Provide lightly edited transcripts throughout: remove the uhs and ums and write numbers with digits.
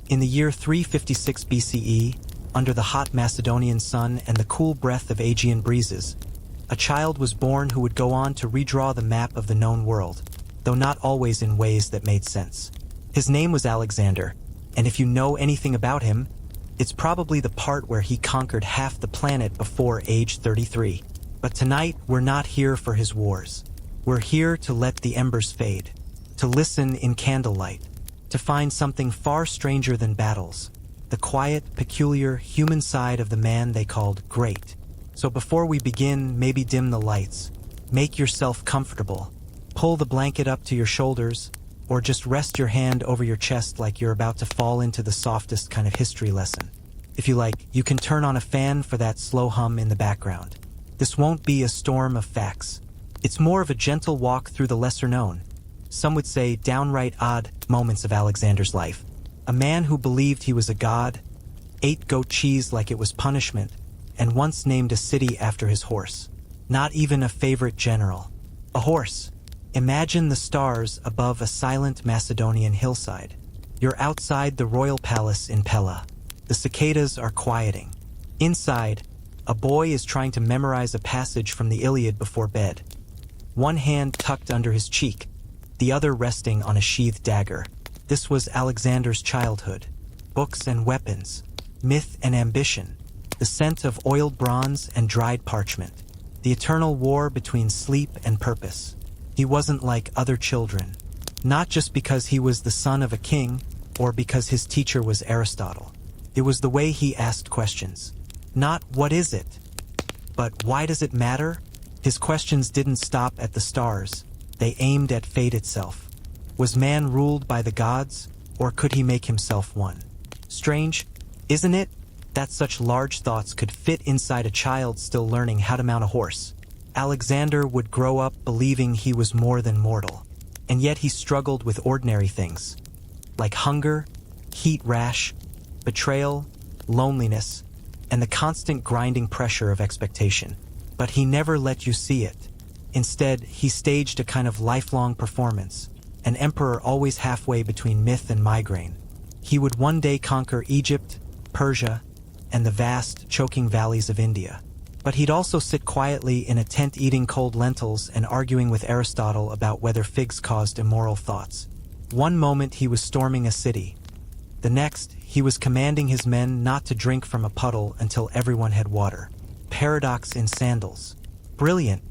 In the year 356 BCE, under the hot Macedonian sun and the cool breath of Aegean breezes, a child was born who would go on to redraw the map of the known world, though not always in ways that made sense. His name was Alexander, and if you know anything about him, it's probably the part where he conquered half the planet before age 33. But tonight, we're not here for his wars. We're here to let the embers fade, to listen in candlelight, to find something far stranger than battles, the quiet, peculiar, human side of the man they called great. So before we begin, maybe dim the lights, make yourself comfortable, pull the blanket up to your shoulders, or just rest your hand over your chest like you're about to fall into the softest kind of history lesson. If you like, you can turn on a fan for that slow hum in the background. This won't be a storm of facts. It's more of a gentle walk through the lesser known, some would say downright odd, moments of Alexander's life. A man who believed he was a god, ate goat cheese like it was punishment, and once named a city after his horse. Not even a favorite general. A horse. Imagine the stars above a silent Macedonian hillside. You're outside the royal palace in Pella. The cicadas are quieting. Inside, a boy is trying to memorize a passage from the Iliad before bed. One hand tucked under his cheek, the other resting on a sheathed dagger. This was Alexander's childhood. Books and weapons, myth and ambition, the scent of oiled bronze and dried parchment, the eternal war between sleep and purpose. He wasn't like other children, not just because he was the son of a king or because his teacher was Aristotle. It was the way he asked questions. Not what is it, but why does it matter? His questions didn't stop at the stars. They aimed at fate itself. Was man ruled by the gods, or could he make himself one? Strange, isn't it, that such large thoughts could fit inside a child still learning how to mount a horse? Alexander would grow up believing he was more than mortal, and yet he struggled with ordinary things, like hunger, heat rash, betrayal, loneliness, and the constant grinding pressure of expectation. But he never let you see it. Instead, he staged a kind of lifelong performance, an emperor always halfway between myth and migraine. He would one day conquer Egypt, Persia, and the vast, choking valleys of India. But he'd also sit quietly in a tent eating cold lentils and arguing with Aristotle about whether figs caused immoral thoughts. One moment he was storming a city. The next, he was commanding his men not to drink from a puddle until everyone had water. Paradox in sandals. Brilliant.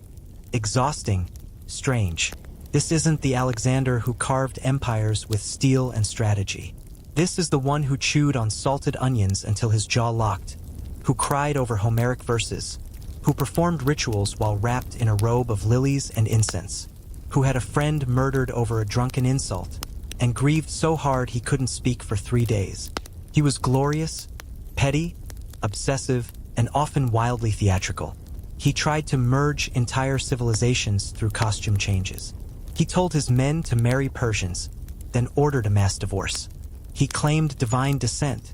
Exhausting. Strange. This isn't the Alexander who carved empires with steel and strategy. This is the one who chewed on salted onions until his jaw locked, who cried over Homeric verses, who performed rituals while wrapped in a robe of lilies and incense, who had a friend murdered over a drunken insult, and grieved so hard he couldn't speak for 3 days. He was glorious, petty, obsessive, and often wildly theatrical. He tried to merge entire civilizations through costume changes. He told his men to marry Persians, then ordered a mass divorce. He claimed divine descent,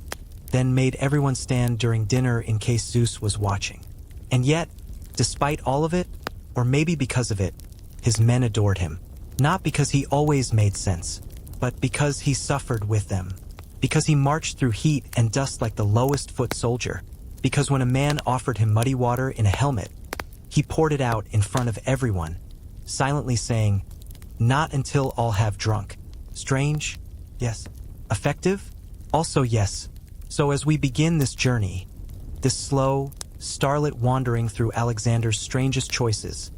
then made everyone stand during dinner in case Zeus was watching. And yet, despite all of it, or maybe because of it, his men adored him. Not because he always made sense, but because he suffered with them. Because he marched through heat and dust like the lowest foot soldier. Because when a man offered him muddy water in a helmet, he poured it out in front of everyone, silently saying, "Not until all have drunk." Strange? Yes. Effective? Also yes. So as we begin this journey, this slow, starlit wandering through Alexander's strangest choices,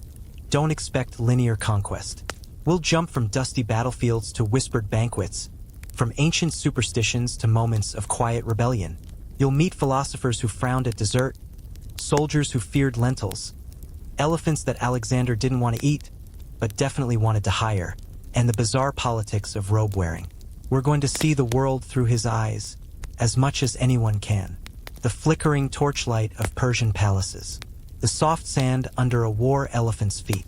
don't expect linear conquest. We'll jump from dusty battlefields to whispered banquets, from ancient superstitions to moments of quiet rebellion. You'll meet philosophers who frowned at dessert, soldiers who feared lentils, elephants that Alexander didn't want to eat, but definitely wanted to hire, and the bizarre politics of robe-wearing. We're going to see the world through his eyes, as much as anyone can. The flickering torchlight of Persian palaces, the soft sand under a war elephant's feet,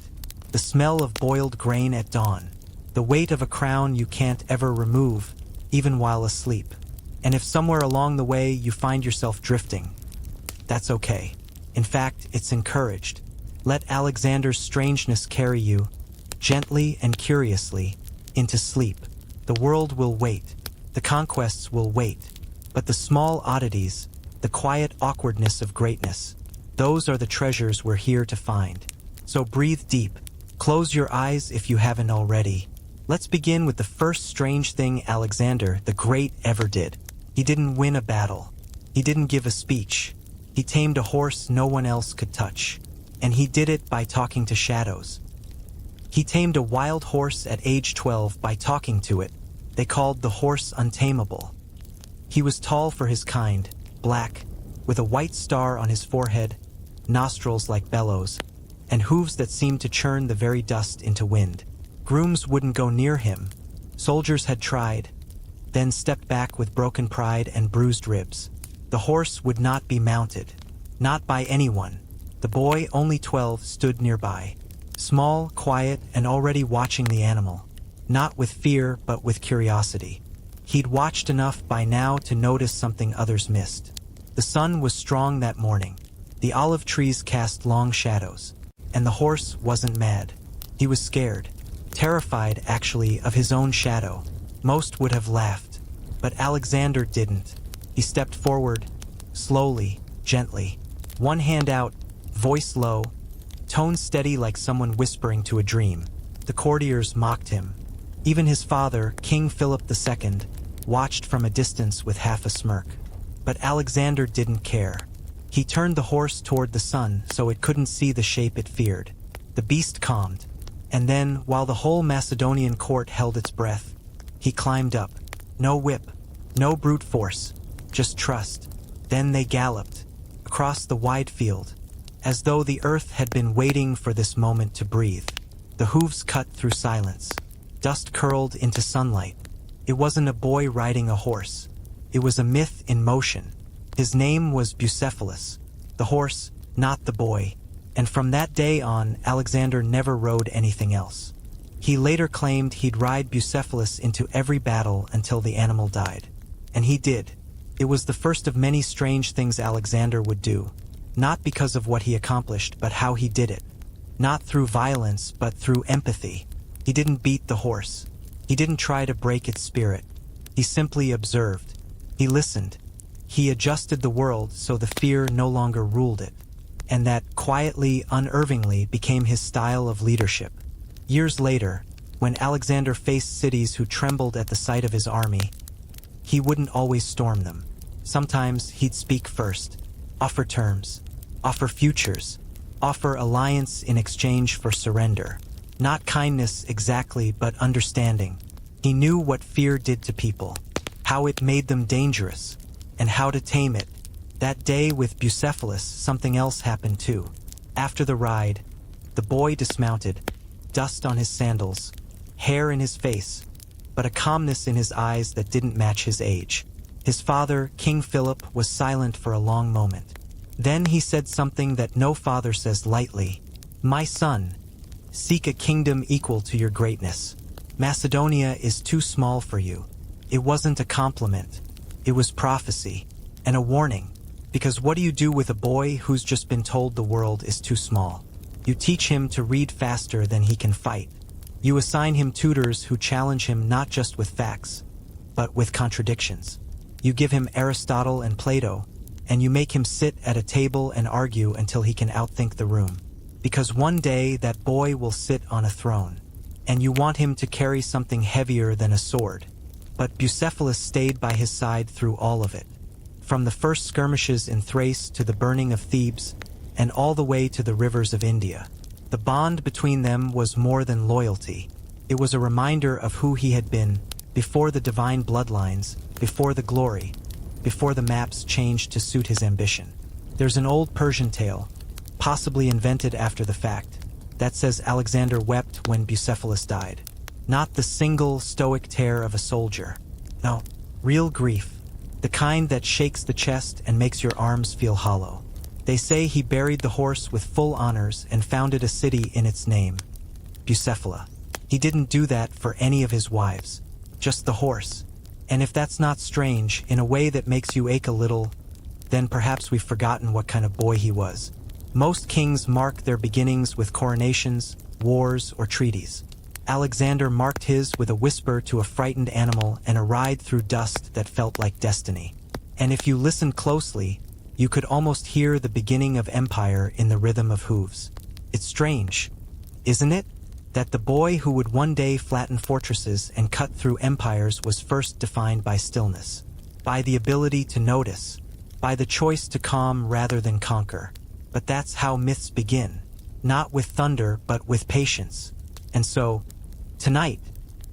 the smell of boiled grain at dawn, the weight of a crown you can't ever remove, even while asleep. And if somewhere along the way you find yourself drifting, that's okay. In fact, it's encouraged. Let Alexander's strangeness carry you, gently and curiously, into sleep. The world will wait. The conquests will wait. But the small oddities, the quiet awkwardness of greatness, those are the treasures we're here to find. So breathe deep. Close your eyes if you haven't already. Let's begin with the first strange thing Alexander the Great ever did. He didn't win a battle. He didn't give a speech. He tamed a horse no one else could touch. And he did it by talking to shadows. He tamed a wild horse at age 12 by talking to it. They called the horse untamable. He was tall for his kind, black, with a white star on his forehead, nostrils like bellows, and hooves that seemed to churn the very dust into wind. Grooms wouldn't go near him. Soldiers had tried, then stepped back with broken pride and bruised ribs. The horse would not be mounted. Not by anyone. The boy, only 12, stood nearby. Small, quiet, and already watching the animal. Not with fear, but with curiosity. He'd watched enough by now to notice something others missed. The sun was strong that morning. The olive trees cast long shadows. And the horse wasn't mad. He was scared. Terrified, actually, of his own shadow. Most would have laughed. But Alexander didn't. He stepped forward, slowly, gently. One hand out, voice low, tone steady like someone whispering to a dream. The courtiers mocked him. Even his father, King Philip II, watched from a distance with half a smirk. But Alexander didn't care. He turned the horse toward the sun so it couldn't see the shape it feared. The beast calmed. And then, while the whole Macedonian court held its breath, he climbed up. No whip, no brute force, just trust. Then they galloped, across the wide field, as though the earth had been waiting for this moment to breathe. The hooves cut through silence. Dust curled into sunlight. It wasn't a boy riding a horse. It was a myth in motion. His name was Bucephalus, the horse, not the boy. And from that day on, Alexander never rode anything else. He later claimed he'd ride Bucephalus into every battle until the animal died. And he did. It was the first of many strange things Alexander would do. Not because of what he accomplished, but how he did it. Not through violence, but through empathy. He didn't beat the horse. He didn't try to break its spirit. He simply observed. He listened. He adjusted the world so the fear no longer ruled it. And that, quietly, unervingly, became his style of leadership. Years later, when Alexander faced cities who trembled at the sight of his army, he wouldn't always storm them. Sometimes he'd speak first, offer terms, offer futures, offer alliance in exchange for surrender. Not kindness exactly, but understanding. He knew what fear did to people, how it made them dangerous, and how to tame it. That day with Bucephalus, something else happened too. After the ride, the boy dismounted, dust on his sandals, hair in his face, but a calmness in his eyes that didn't match his age. His father, King Philip, was silent for a long moment. Then he said something that no father says lightly. "My son, seek a kingdom equal to your greatness. Macedonia is too small for you." It wasn't a compliment. It was prophecy, and a warning. Because what do you do with a boy who's just been told the world is too small? You teach him to read faster than he can fight. You assign him tutors who challenge him not just with facts, but with contradictions. You give him Aristotle and Plato, and you make him sit at a table and argue until he can outthink the room. Because one day that boy will sit on a throne, and you want him to carry something heavier than a sword. But Bucephalus stayed by his side through all of it. From the first skirmishes in Thrace to the burning of Thebes, and all the way to the rivers of India. The bond between them was more than loyalty. It was a reminder of who he had been, before the divine bloodlines, before the glory, before the maps changed to suit his ambition. There's an old Persian tale, possibly invented after the fact, that says Alexander wept when Bucephalus died. Not the single stoic tear of a soldier. No, real grief. The kind that shakes the chest and makes your arms feel hollow. They say he buried the horse with full honors and founded a city in its name, Bucephala. He didn't do that for any of his wives, just the horse. And if that's not strange, in a way that makes you ache a little, then perhaps we've forgotten what kind of boy he was. Most kings mark their beginnings with coronations, wars, or treaties. Alexander marked his with a whisper to a frightened animal and a ride through dust that felt like destiny. And if you listened closely, you could almost hear the beginning of empire in the rhythm of hooves. It's strange, isn't it, that the boy who would one day flatten fortresses and cut through empires was first defined by stillness, by the ability to notice, by the choice to calm rather than conquer. But that's how myths begin, not with thunder but with patience. And so, tonight,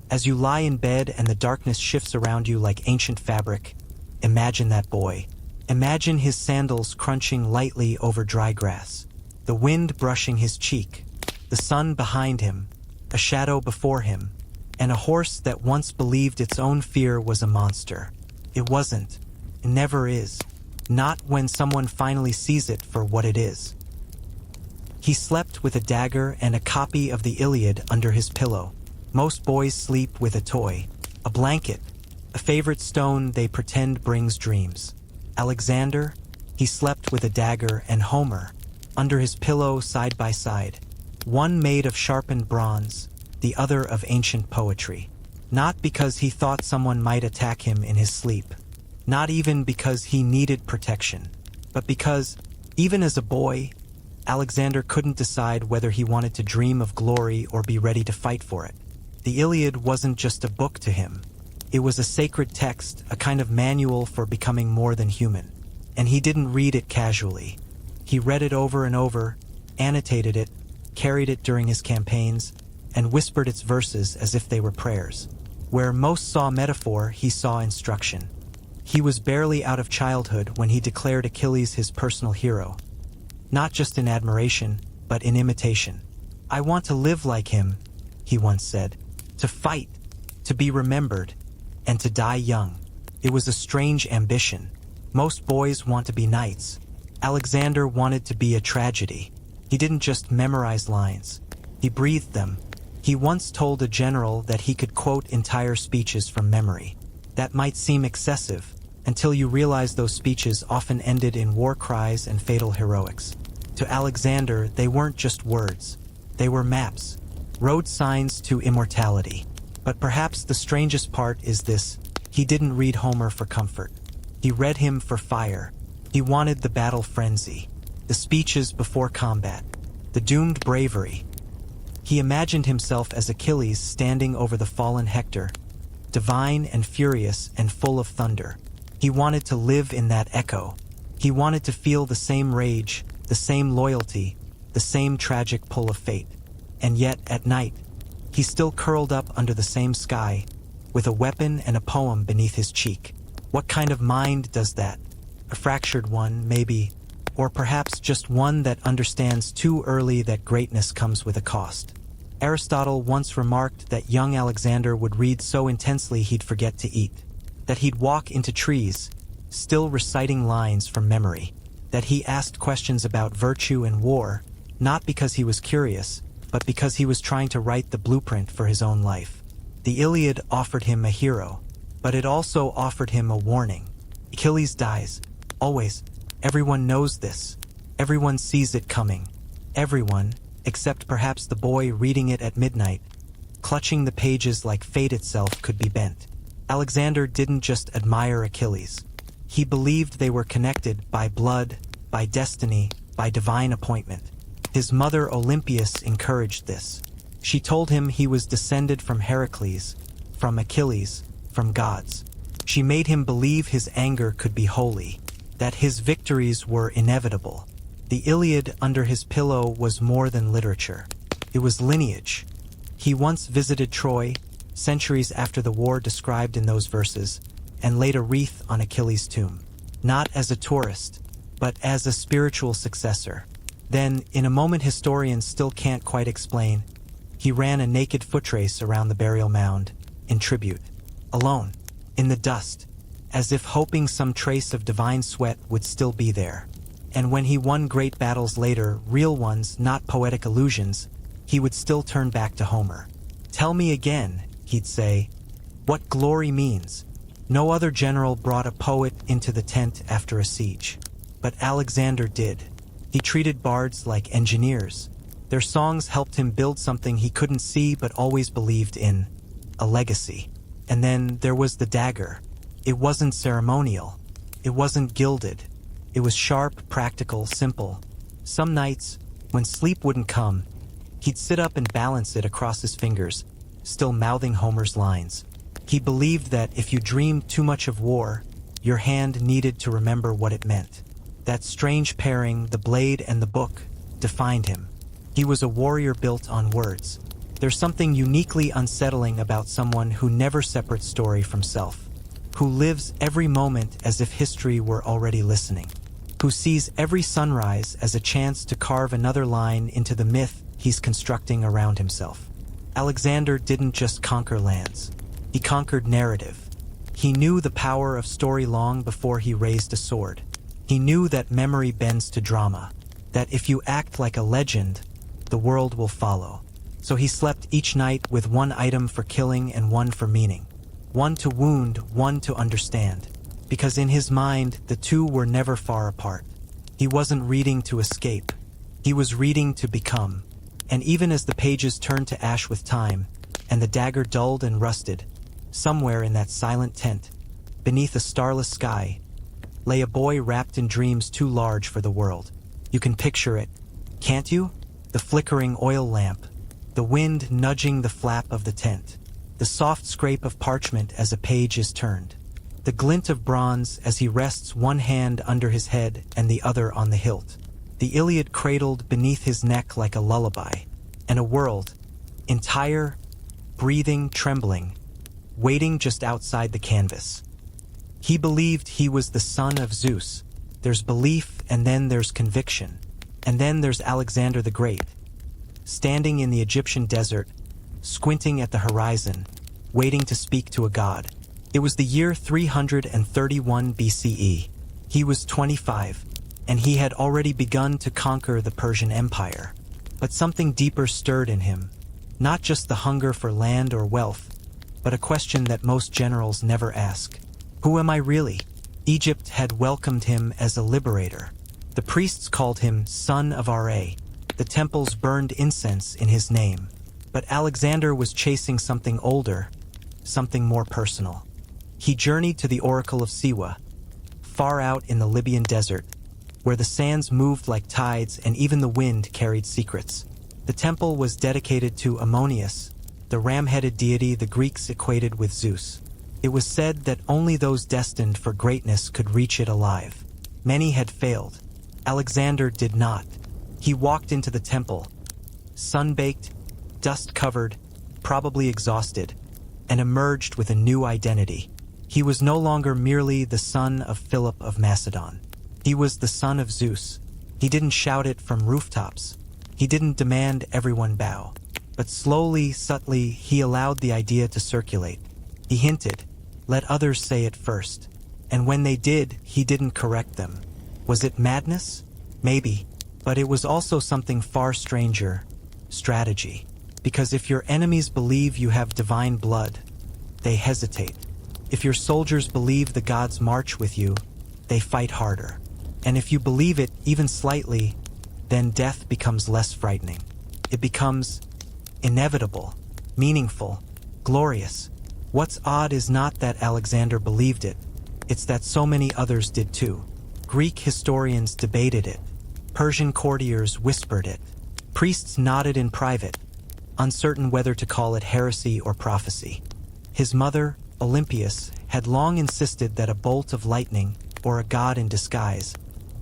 as you lie in bed and the darkness shifts around you like ancient fabric, imagine that boy. Imagine his sandals crunching lightly over dry grass, the wind brushing his cheek, the sun behind him, a shadow before him, and a horse that once believed its own fear was a monster. It wasn't. It never is. Not when someone finally sees it for what it is. He slept with a dagger and a copy of the Iliad under his pillow. Most boys sleep with a toy, a blanket, a favorite stone they pretend brings dreams. Alexander, he slept with a dagger and Homer, under his pillow side by side. One made of sharpened bronze, the other of ancient poetry. Not because he thought someone might attack him in his sleep. Not even because he needed protection. But because, even as a boy, Alexander couldn't decide whether he wanted to dream of glory or be ready to fight for it. The Iliad wasn't just a book to him. It was a sacred text, a kind of manual for becoming more than human. And he didn't read it casually. He read it over and over, annotated it, carried it during his campaigns, and whispered its verses as if they were prayers. Where most saw metaphor, he saw instruction. He was barely out of childhood when he declared Achilles his personal hero. Not just in admiration, but in imitation. "I want to live like him," he once said. "To fight, to be remembered, and to die young." It was a strange ambition. Most boys want to be knights. Alexander wanted to be a tragedy. He didn't just memorize lines. He breathed them. He once told a general that he could quote entire speeches from memory. That might seem excessive, until you realize those speeches often ended in war cries and fatal heroics. To Alexander, they weren't just words. They were maps, road signs to immortality. But perhaps the strangest part is this: he didn't read Homer for comfort. He read him for fire. He wanted the battle frenzy, the speeches before combat, the doomed bravery. He imagined himself as Achilles standing over the fallen Hector, divine and furious and full of thunder. He wanted to live in that echo. He wanted to feel the same rage, the same loyalty, the same tragic pull of fate. And yet, at night, he still curled up under the same sky, with a weapon and a poem beneath his cheek. What kind of mind does that? A fractured one, maybe, or perhaps just one that understands too early that greatness comes with a cost. Aristotle once remarked that young Alexander would read so intensely he'd forget to eat, that he'd walk into trees, still reciting lines from memory, that he asked questions about virtue and war, not because he was curious, but because he was trying to write the blueprint for his own life. The Iliad offered him a hero, but it also offered him a warning. Achilles dies. Always. Everyone knows this. Everyone sees it coming. Everyone, except perhaps the boy reading it at midnight, clutching the pages like fate itself could be bent. Alexander didn't just admire Achilles. He believed they were connected by blood, by destiny, by divine appointment. His mother Olympias encouraged this. She told him he was descended from Heracles, from Achilles, from gods. She made him believe his anger could be holy, that his victories were inevitable. The Iliad under his pillow was more than literature. It was lineage. He once visited Troy, centuries after the war described in those verses, and laid a wreath on Achilles' tomb. Not as a tourist, but as a spiritual successor. Then, in a moment historians still can't quite explain, he ran a naked footrace around the burial mound, in tribute. Alone, in the dust, as if hoping some trace of divine sweat would still be there. And when he won great battles later, real ones, not poetic illusions, he would still turn back to Homer. "Tell me again," he'd say, "what glory means." No other general brought a poet into the tent after a siege. But Alexander did. He treated bards like engineers. Their songs helped him build something he couldn't see but always believed in, a legacy. And then there was the dagger. It wasn't ceremonial. It wasn't gilded. It was sharp, practical, simple. Some nights, when sleep wouldn't come, he'd sit up and balance it across his fingers, still mouthing Homer's lines. He believed that if you dreamed too much of war, your hand needed to remember what it meant. That strange pairing, the blade and the book, defined him. He was a warrior built on words. There's something uniquely unsettling about someone who never separates story from self, who lives every moment as if history were already listening, who sees every sunrise as a chance to carve another line into the myth he's constructing around himself. Alexander didn't just conquer lands. He conquered narrative. He knew the power of story long before he raised a sword. He knew that memory bends to drama, that if you act like a legend, the world will follow. So he slept each night with one item for killing and one for meaning. One to wound, one to understand. Because in his mind, the two were never far apart. He wasn't reading to escape. He was reading to become. And even as the pages turned to ash with time, and the dagger dulled and rusted, somewhere in that silent tent, beneath a starless sky, lay a boy wrapped in dreams too large for the world. You can picture it, can't you? The flickering oil lamp, the wind nudging the flap of the tent, the soft scrape of parchment as a page is turned, the glint of bronze as he rests one hand under his head and the other on the hilt, the Iliad cradled beneath his neck like a lullaby, and a world, entire, breathing, trembling, waiting just outside the canvas. He believed he was the son of Zeus. There's belief, and then there's conviction. And then there's Alexander the Great, standing in the Egyptian desert, squinting at the horizon, waiting to speak to a god. It was the year 331 BCE. He was 25, and he had already begun to conquer the Persian Empire. But something deeper stirred in him, not just the hunger for land or wealth, but a question that most generals never ask. Who am I really? Egypt had welcomed him as a liberator. The priests called him Son of Ra. The temples burned incense in his name. But Alexander was chasing something older, something more personal. He journeyed to the Oracle of Siwa, far out in the Libyan desert, where the sands moved like tides and even the wind carried secrets. The temple was dedicated to Ammonius, the ram-headed deity the Greeks equated with Zeus. It was said that only those destined for greatness could reach it alive. Many had failed. Alexander did not. He walked into the temple, sun-baked, dust-covered, probably exhausted, and emerged with a new identity. He was no longer merely the son of Philip of Macedon. He was the son of Zeus. He didn't shout it from rooftops. He didn't demand everyone bow. But slowly, subtly, he allowed the idea to circulate. He hinted, let others say it first. And when they did, he didn't correct them. Was it madness? Maybe. But it was also something far stranger, strategy. Because if your enemies believe you have divine blood, they hesitate. If your soldiers believe the gods march with you, they fight harder. And if you believe it even slightly, then death becomes less frightening. It becomes inevitable, meaningful, glorious. What's odd is not that Alexander believed it, it's that so many others did too. Greek historians debated it. Persian courtiers whispered it. Priests nodded in private, uncertain whether to call it heresy or prophecy. His mother, Olympias, had long insisted that a bolt of lightning, or a god in disguise,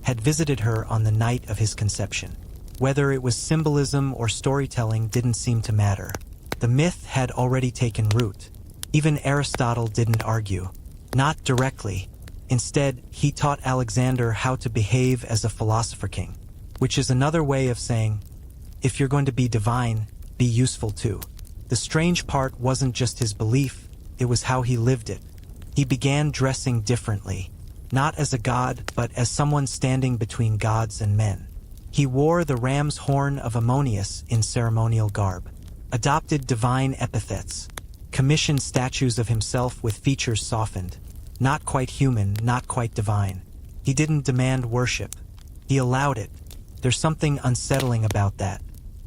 had visited her on the night of his conception. Whether it was symbolism or storytelling didn't seem to matter. The myth had already taken root. Even Aristotle didn't argue. Not directly. Instead, he taught Alexander how to behave as a philosopher king, which is another way of saying, if you're going to be divine, be useful too. The strange part wasn't just his belief, it was how he lived it. He began dressing differently, not as a god, but as someone standing between gods and men. He wore the ram's horn of Ammonius in ceremonial garb, adopted divine epithets, commissioned statues of himself with features softened, not quite human, not quite divine. He didn't demand worship. He allowed it. There's something unsettling about that.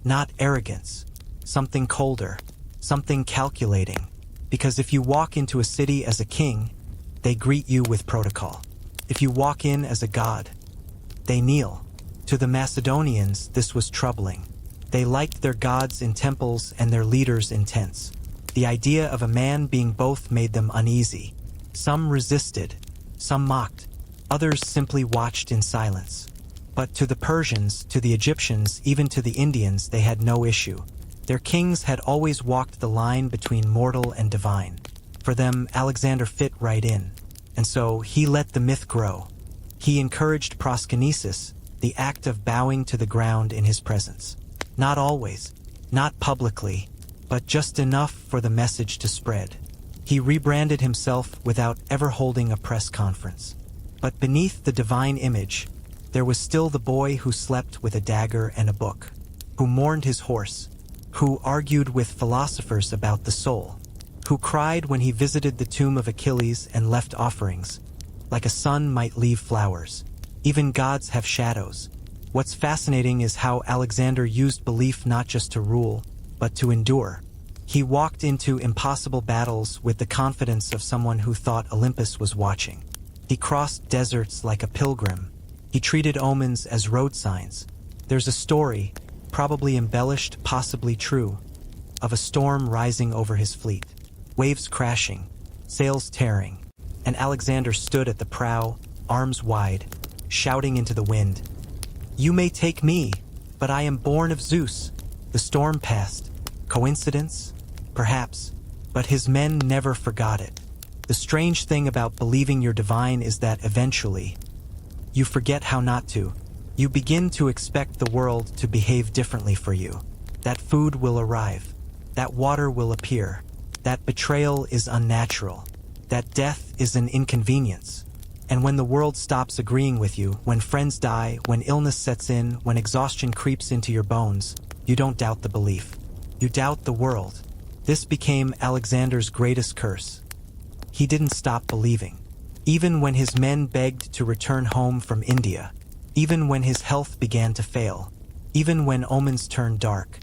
Not arrogance. Something colder. Something calculating. Because if you walk into a city as a king, they greet you with protocol. If you walk in as a god, they kneel. To the Macedonians, this was troubling. They liked their gods in temples and their leaders in tents. The idea of a man being both made them uneasy. Some resisted, some mocked, others simply watched in silence. But to the Persians, to the Egyptians, even to the Indians, they had no issue. Their kings had always walked the line between mortal and divine. For them, Alexander fit right in. And so he let the myth grow. He encouraged proskynesis, the act of bowing to the ground in his presence. Not always, not publicly, but just enough for the message to spread. He rebranded himself without ever holding a press conference. But beneath the divine image, there was still the boy who slept with a dagger and a book, who mourned his horse, who argued with philosophers about the soul, who cried when he visited the tomb of Achilles and left offerings, like a son might leave flowers. Even gods have shadows. What's fascinating is how Alexander used belief not just to rule, but to endure. He walked into impossible battles with the confidence of someone who thought Olympus was watching. He crossed deserts like a pilgrim. He treated omens as road signs. There's a story, probably embellished, possibly true, of a storm rising over his fleet. Waves crashing, sails tearing, and Alexander stood at the prow, arms wide, shouting into the wind, "You may take me, but I am born of Zeus." The storm passed. Coincidence? Perhaps. But his men never forgot it. The strange thing about believing you're divine is that eventually, you forget how not to. You begin to expect the world to behave differently for you. That food will arrive. That water will appear. That betrayal is unnatural. That death is an inconvenience. And when the world stops agreeing with you, when friends die, when illness sets in, when exhaustion creeps into your bones, you don't doubt the belief. You doubt the world. This became Alexander's greatest curse. He didn't stop believing. Even when his men begged to return home from India, even when his health began to fail, even when omens turned dark,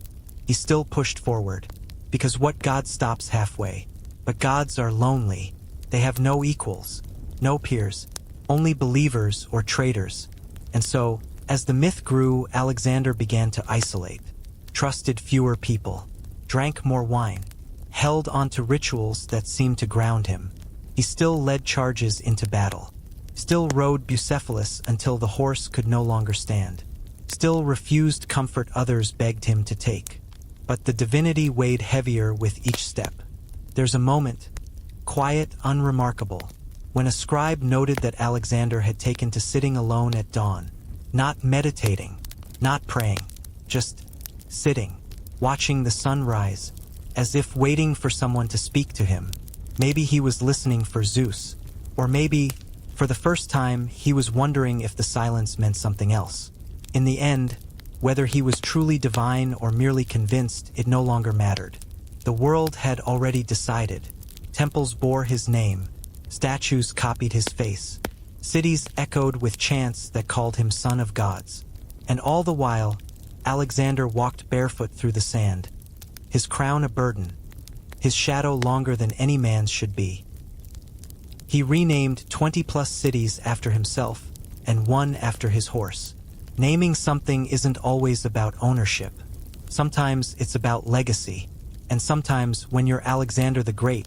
he still pushed forward. Because what God stops halfway? But gods are lonely. They have no equals, no peers, only believers or traitors. And so, as the myth grew, Alexander began to isolate, trusted fewer people, drank more wine, held onto rituals that seemed to ground him. He still led charges into battle, still rode Bucephalus until the horse could no longer stand, still refused comfort others begged him to take. But the divinity weighed heavier with each step. There's a moment, quiet, unremarkable, when a scribe noted that Alexander had taken to sitting alone at dawn, not meditating, not praying, just sitting, watching the sun rise, as if waiting for someone to speak to him. Maybe he was listening for Zeus, or maybe, for the first time, he was wondering if the silence meant something else. In the end, whether he was truly divine or merely convinced, it no longer mattered. The world had already decided. Temples bore his name, statues copied his face, cities echoed with chants that called him son of gods. And all the while, Alexander walked barefoot through the sand, his crown a burden, his shadow longer than any man's should be. He renamed 20+ cities after himself, and one after his horse. Naming something isn't always about ownership. Sometimes it's about legacy, and sometimes, when you're Alexander the Great,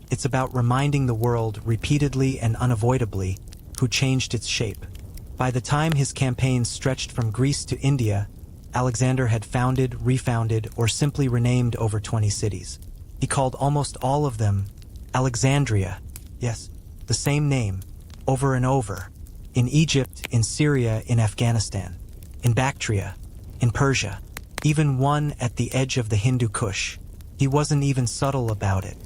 it's about reminding the world repeatedly and unavoidably who changed its shape. By the time his campaigns stretched from Greece to India, Alexander had founded, refounded, or simply renamed over 20 cities. He called almost all of them Alexandria, yes, the same name, over and over, in Egypt, in Syria, in Afghanistan, in Bactria, in Persia, even one at the edge of the Hindu Kush. He wasn't even subtle about it.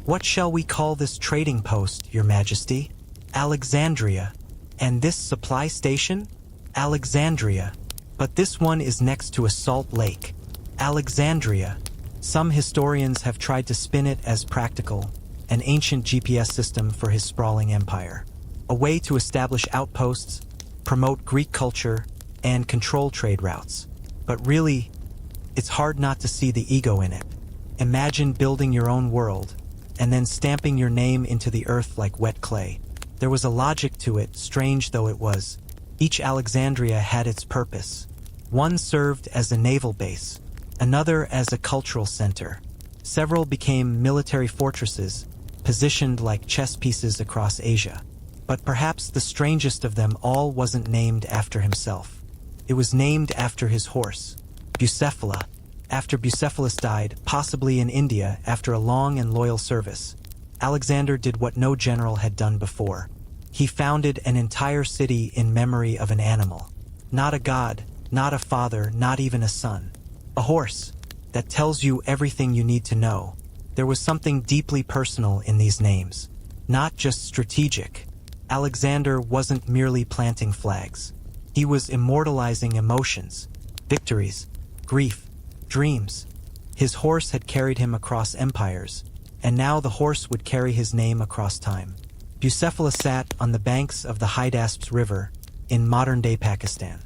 "What shall we call this trading post, Your Majesty?" "Alexandria." "And this supply station?" "Alexandria." "But this one is next to a salt lake." "Alexandria." Some historians have tried to spin it as practical, an ancient GPS system for his sprawling empire, a way to establish outposts, promote Greek culture, and control trade routes. But really, It's hard not to see the ego in it. Imagine building your own world, and then stamping your name into the earth like wet clay. There was a logic to it, strange though it was. Each Alexandria had its purpose. One served as a naval base, another as a cultural center. Several became military fortresses, positioned like chess pieces across Asia. But perhaps the strangest of them all wasn't named after himself. It was named after his horse, Bucephala. After Bucephalus died, possibly in India after a long and loyal service, Alexander did what no general had done before. He founded an entire city in memory of an animal. Not a god, not a father, not even a son. A horse that tells you everything you need to know. There was something deeply personal in these names, not just strategic. Alexander wasn't merely planting flags. He was immortalizing emotions, victories, grief, dreams. His horse had carried him across empires, and now the horse would carry his name across time. Bucephala sat on the banks of the Hydaspes River in modern-day Pakistan.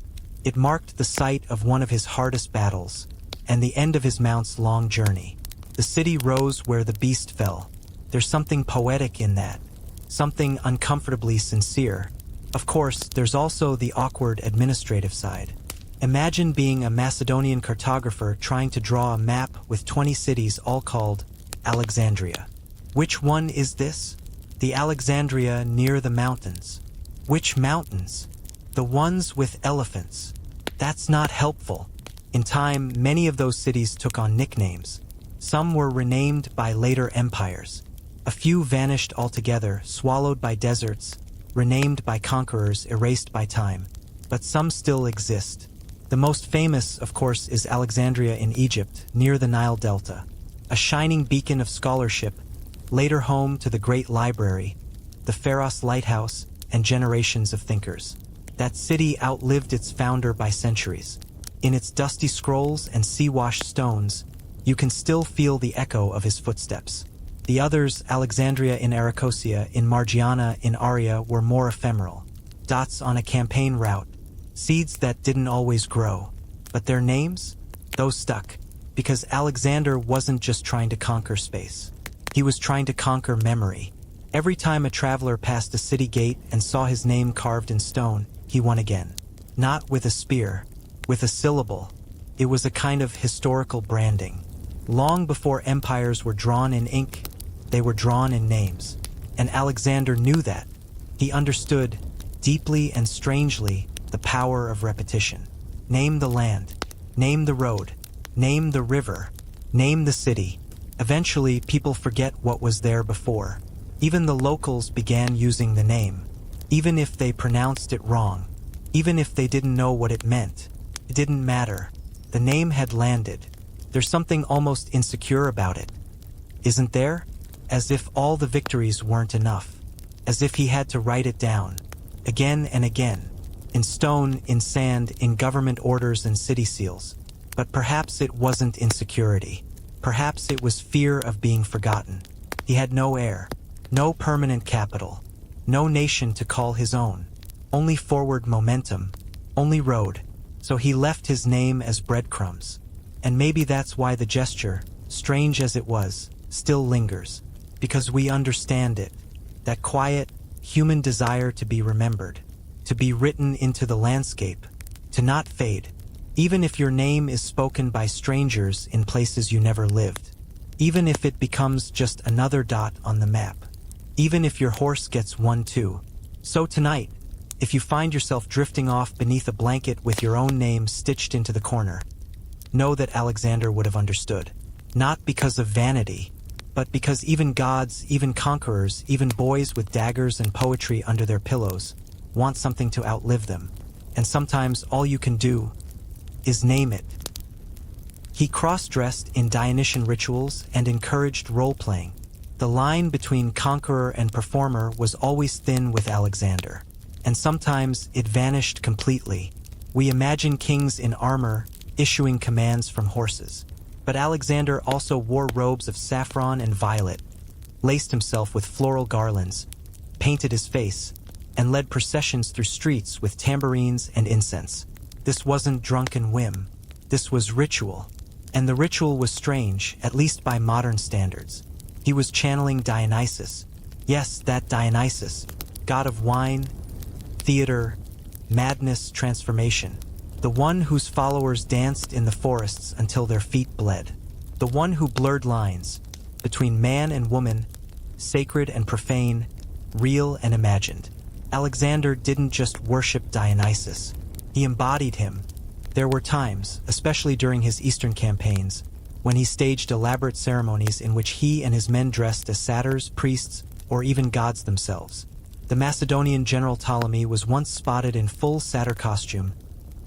It marked the site of one of his hardest battles, and the end of his mount's long journey. The city rose where the beast fell. There's something poetic in that, something uncomfortably sincere. Of course, there's also the awkward administrative side. Imagine being a Macedonian cartographer trying to draw a map with 20 cities all called Alexandria. Which one is this? The Alexandria near the mountains. Which mountains? The ones with elephants. That's not helpful. In time, many of those cities took on nicknames. Some were renamed by later empires. A few vanished altogether, swallowed by deserts, renamed by conquerors, erased by time. But some still exist. The most famous, of course, is Alexandria in Egypt, near the Nile Delta. A shining beacon of scholarship, later home to the Great Library, the Pharos Lighthouse, and generations of thinkers. That city outlived its founder by centuries. In its dusty scrolls and sea-washed stones, you can still feel the echo of his footsteps. The others, Alexandria in Arachosia, in Margiana, in Aria, were more ephemeral. Dots on a campaign route, seeds that didn't always grow. But their names? Those stuck. Because Alexander wasn't just trying to conquer space. He was trying to conquer memory. Every time a traveler passed a city gate and saw his name carved in stone, he won again. Not with a spear, with a syllable. It was a kind of historical branding. Long before empires were drawn in ink, they were drawn in names. And Alexander knew that. He understood, deeply and strangely, the power of repetition. Name the land, name the road, name the river, name the city. Eventually, people forget what was there before. Even the locals began using the name, even if they pronounced it wrong, even if they didn't know what it meant. It didn't matter. The name had landed. There's something almost insecure about it. Isn't there? As if all the victories weren't enough. As if he had to write it down, again and again, in stone, in sand, in government orders and city seals. But perhaps it wasn't insecurity. Perhaps it was fear of being forgotten. He had no heir, no permanent capital, no nation to call his own, only forward momentum, only road. So he left his name as breadcrumbs. And maybe that's why the gesture, strange as it was, still lingers. Because we understand it. That quiet, human desire to be remembered, to be written into the landscape, to not fade. Even if your name is spoken by strangers in places you never lived. Even if it becomes just another dot on the map. Even if your horse gets one too. So tonight, if you find yourself drifting off beneath a blanket with your own name stitched into the corner, know that Alexander would have understood. Not because of vanity, but because even gods, even conquerors, even boys with daggers and poetry under their pillows want something to outlive them. And sometimes all you can do is name it. He cross-dressed in Dionysian rituals and encouraged role-playing. The line between conqueror and performer was always thin with Alexander. And sometimes it vanished completely. We imagine kings in armor issuing commands from horses. But Alexander also wore robes of saffron and violet, laced himself with floral garlands, painted his face, and led processions through streets with tambourines and incense. This wasn't drunken whim. This was ritual. And the ritual was strange, at least by modern standards. He was channeling Dionysus. Yes, that Dionysus, god of wine, theater, madness, transformation. The one whose followers danced in the forests until their feet bled. The one who blurred lines between man and woman, sacred and profane, real and imagined. Alexander didn't just worship Dionysus. He embodied him. There were times, especially during his eastern campaigns, when he staged elaborate ceremonies in which he and his men dressed as satyrs, priests, or even gods themselves. The Macedonian general Ptolemy was once spotted in full satyr costume,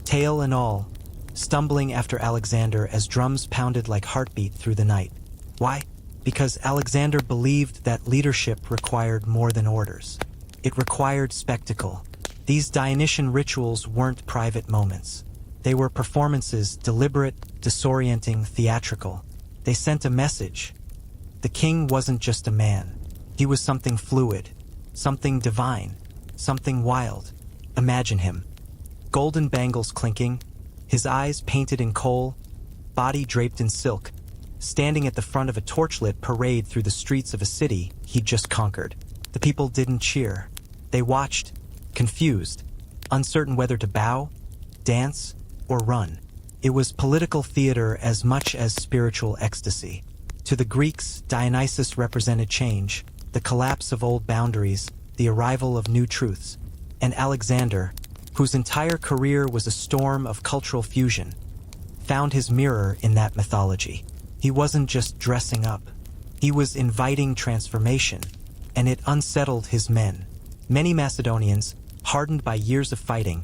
tail and all, stumbling after Alexander as drums pounded like heartbeat through the night. Why? Because Alexander believed that leadership required more than orders. It required spectacle. These Dionysian rituals weren't private moments. They were performances, deliberate, disorienting, theatrical. They sent a message. The king wasn't just a man. He was something fluid, something divine, something wild. Imagine him. Golden bangles clinking, his eyes painted in kohl, body draped in silk, standing at the front of a torchlit parade through the streets of a city he'd just conquered. The people didn't cheer. They watched, confused, uncertain whether to bow, dance, or run. It was political theater as much as spiritual ecstasy. To the Greeks, Dionysus represented change, the collapse of old boundaries, the arrival of new truths. And Alexander, whose entire career was a storm of cultural fusion, found his mirror in that mythology. He wasn't just dressing up. He was inviting transformation, and it unsettled his men. Many Macedonians, hardened by years of fighting,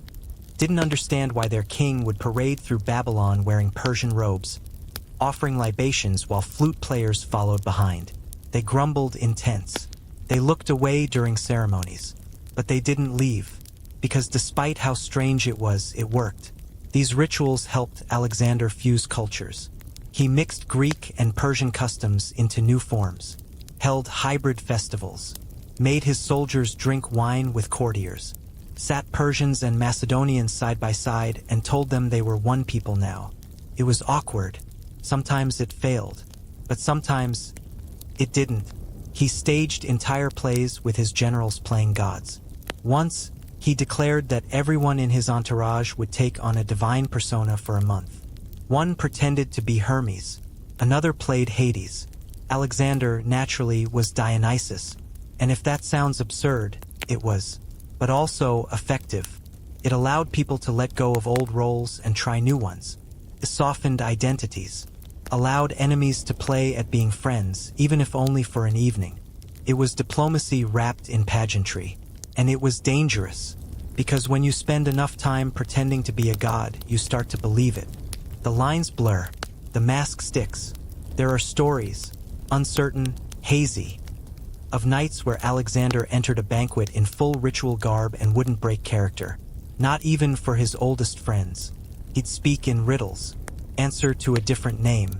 didn't understand why their king would parade through Babylon wearing Persian robes, offering libations while flute players followed behind. They grumbled in tents. They looked away during ceremonies. But they didn't leave, because despite how strange it was, it worked. These rituals helped Alexander fuse cultures. He mixed Greek and Persian customs into new forms, held hybrid festivals, made his soldiers drink wine with courtiers, sat Persians and Macedonians side by side and told them they were one people now. It was awkward. Sometimes it failed, but sometimes it didn't. He staged entire plays with his generals playing gods. Once, he declared that everyone in his entourage would take on a divine persona for a month. One pretended to be Hermes, another played Hades. Alexander, naturally, was Dionysus, and if that sounds absurd, it was. But also effective. It allowed people to let go of old roles and try new ones. It softened identities, allowed enemies to play at being friends, even if only for an evening. It was diplomacy wrapped in pageantry. And it was dangerous, because when you spend enough time pretending to be a god, you start to believe it. The lines blur, the mask sticks. There are stories, uncertain, hazy, of nights where Alexander entered a banquet in full ritual garb and wouldn't break character, not even for his oldest friends. He'd speak in riddles, answer to a different name,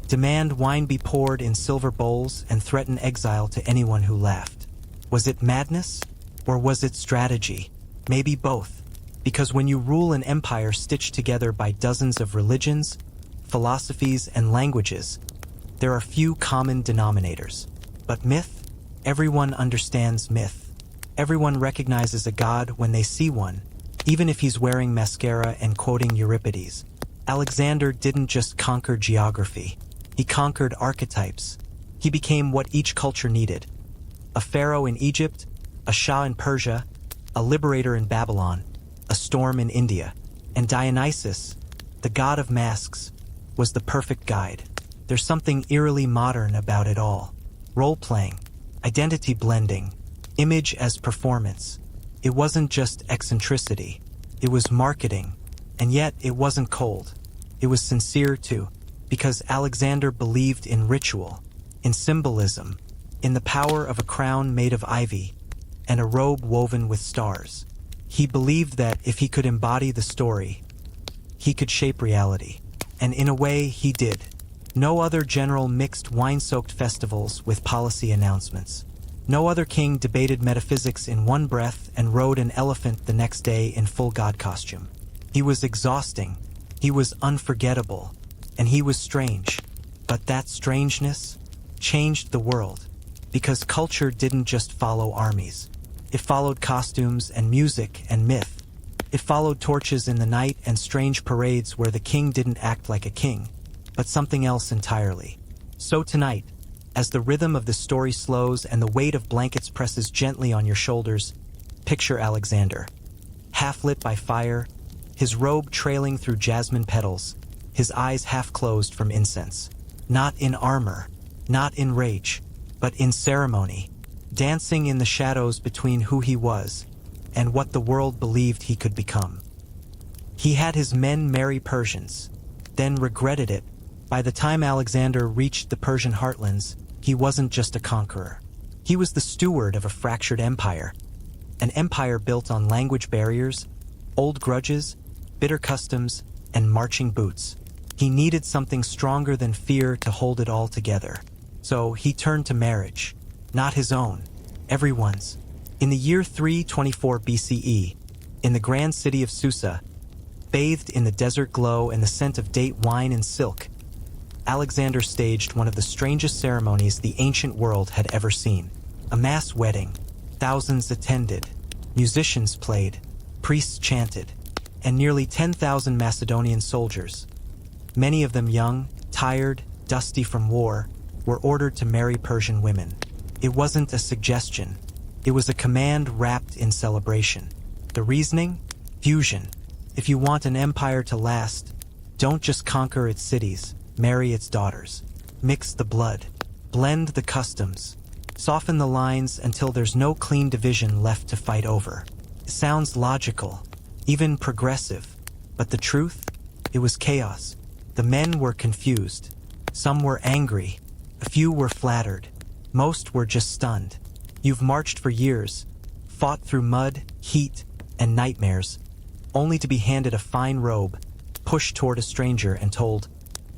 demand wine be poured in silver bowls, and threaten exile to anyone who laughed. Was it madness? Or was it strategy? Maybe both. Because when you rule an empire stitched together by dozens of religions, philosophies, and languages, there are few common denominators. But myth? Everyone understands myth. Everyone recognizes a god when they see one, even if he's wearing mascara and quoting Euripides. Alexander didn't just conquer geography. He conquered archetypes. He became what each culture needed. A pharaoh in Egypt, a Shah in Persia, a liberator in Babylon, a storm in India. And Dionysus, the god of masks, was the perfect guide. There's something eerily modern about it all. Role-playing, identity blending, image as performance. It wasn't just eccentricity. It was marketing. And yet it wasn't cold. It was sincere too, because Alexander believed in ritual, in symbolism, in the power of a crown made of ivy, and a robe woven with stars. He believed that if he could embody the story, he could shape reality. And in a way, he did. No other general mixed wine-soaked festivals with policy announcements. No other king debated metaphysics in one breath and rode an elephant the next day in full god costume. He was exhausting. He was unforgettable. and he was strange. But that strangeness changed the world, because culture didn't just follow armies. It followed costumes and music and myth. It followed torches in the night and strange parades where the king didn't act like a king, but something else entirely. So tonight, as the rhythm of the story slows and the weight of blankets presses gently on your shoulders, picture Alexander, half lit by fire, his robe trailing through jasmine petals, his eyes half closed from incense. Not in armor, not in rage, but in ceremony, dancing in the shadows between who he was and what the world believed he could become. He had his men marry Persians, then regretted it. By the time Alexander reached the Persian heartlands, he wasn't just a conqueror. He was the steward of a fractured empire, an empire built on language barriers, old grudges, bitter customs, and marching boots. He needed something stronger than fear to hold it all together. So he turned to marriage, not his own, everyone's. In the year 324 BCE, in the grand city of Susa, bathed in the desert glow and the scent of date wine and silk, Alexander staged one of the strangest ceremonies the ancient world had ever seen. A mass wedding. Thousands attended, musicians played, priests chanted, and nearly 10,000 Macedonian soldiers, many of them young, tired, dusty from war, were ordered to marry Persian women. It wasn't a suggestion. It was a command wrapped in celebration. The reasoning? Fusion. If you want an empire to last, don't just conquer its cities, marry its daughters. Mix the blood. Blend the customs. Soften the lines until there's no clean division left to fight over. It sounds logical, even progressive, but the truth? It was chaos. The men were confused. Some were angry. A few were flattered. Most were just stunned. You've marched for years, fought through mud, heat, and nightmares, only to be handed a fine robe, pushed toward a stranger and told,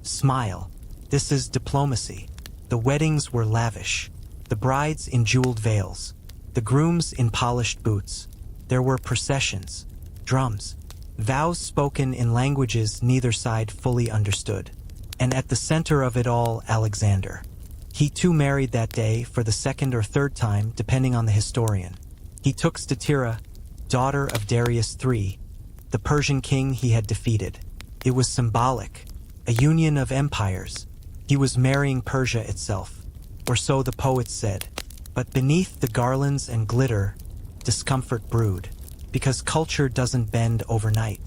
"Smile. This is diplomacy." The weddings were lavish. The brides in jeweled veils. The grooms in polished boots. There were processions, drums, vows spoken in languages neither side fully understood. And at the center of it all, Alexander. He too married that day for the second or third time, depending on the historian. He took Statira, daughter of Darius III, the Persian king he had defeated. It was symbolic, a union of empires. He was marrying Persia itself, or so the poets said. But beneath the garlands and glitter, discomfort brewed, because culture doesn't bend overnight,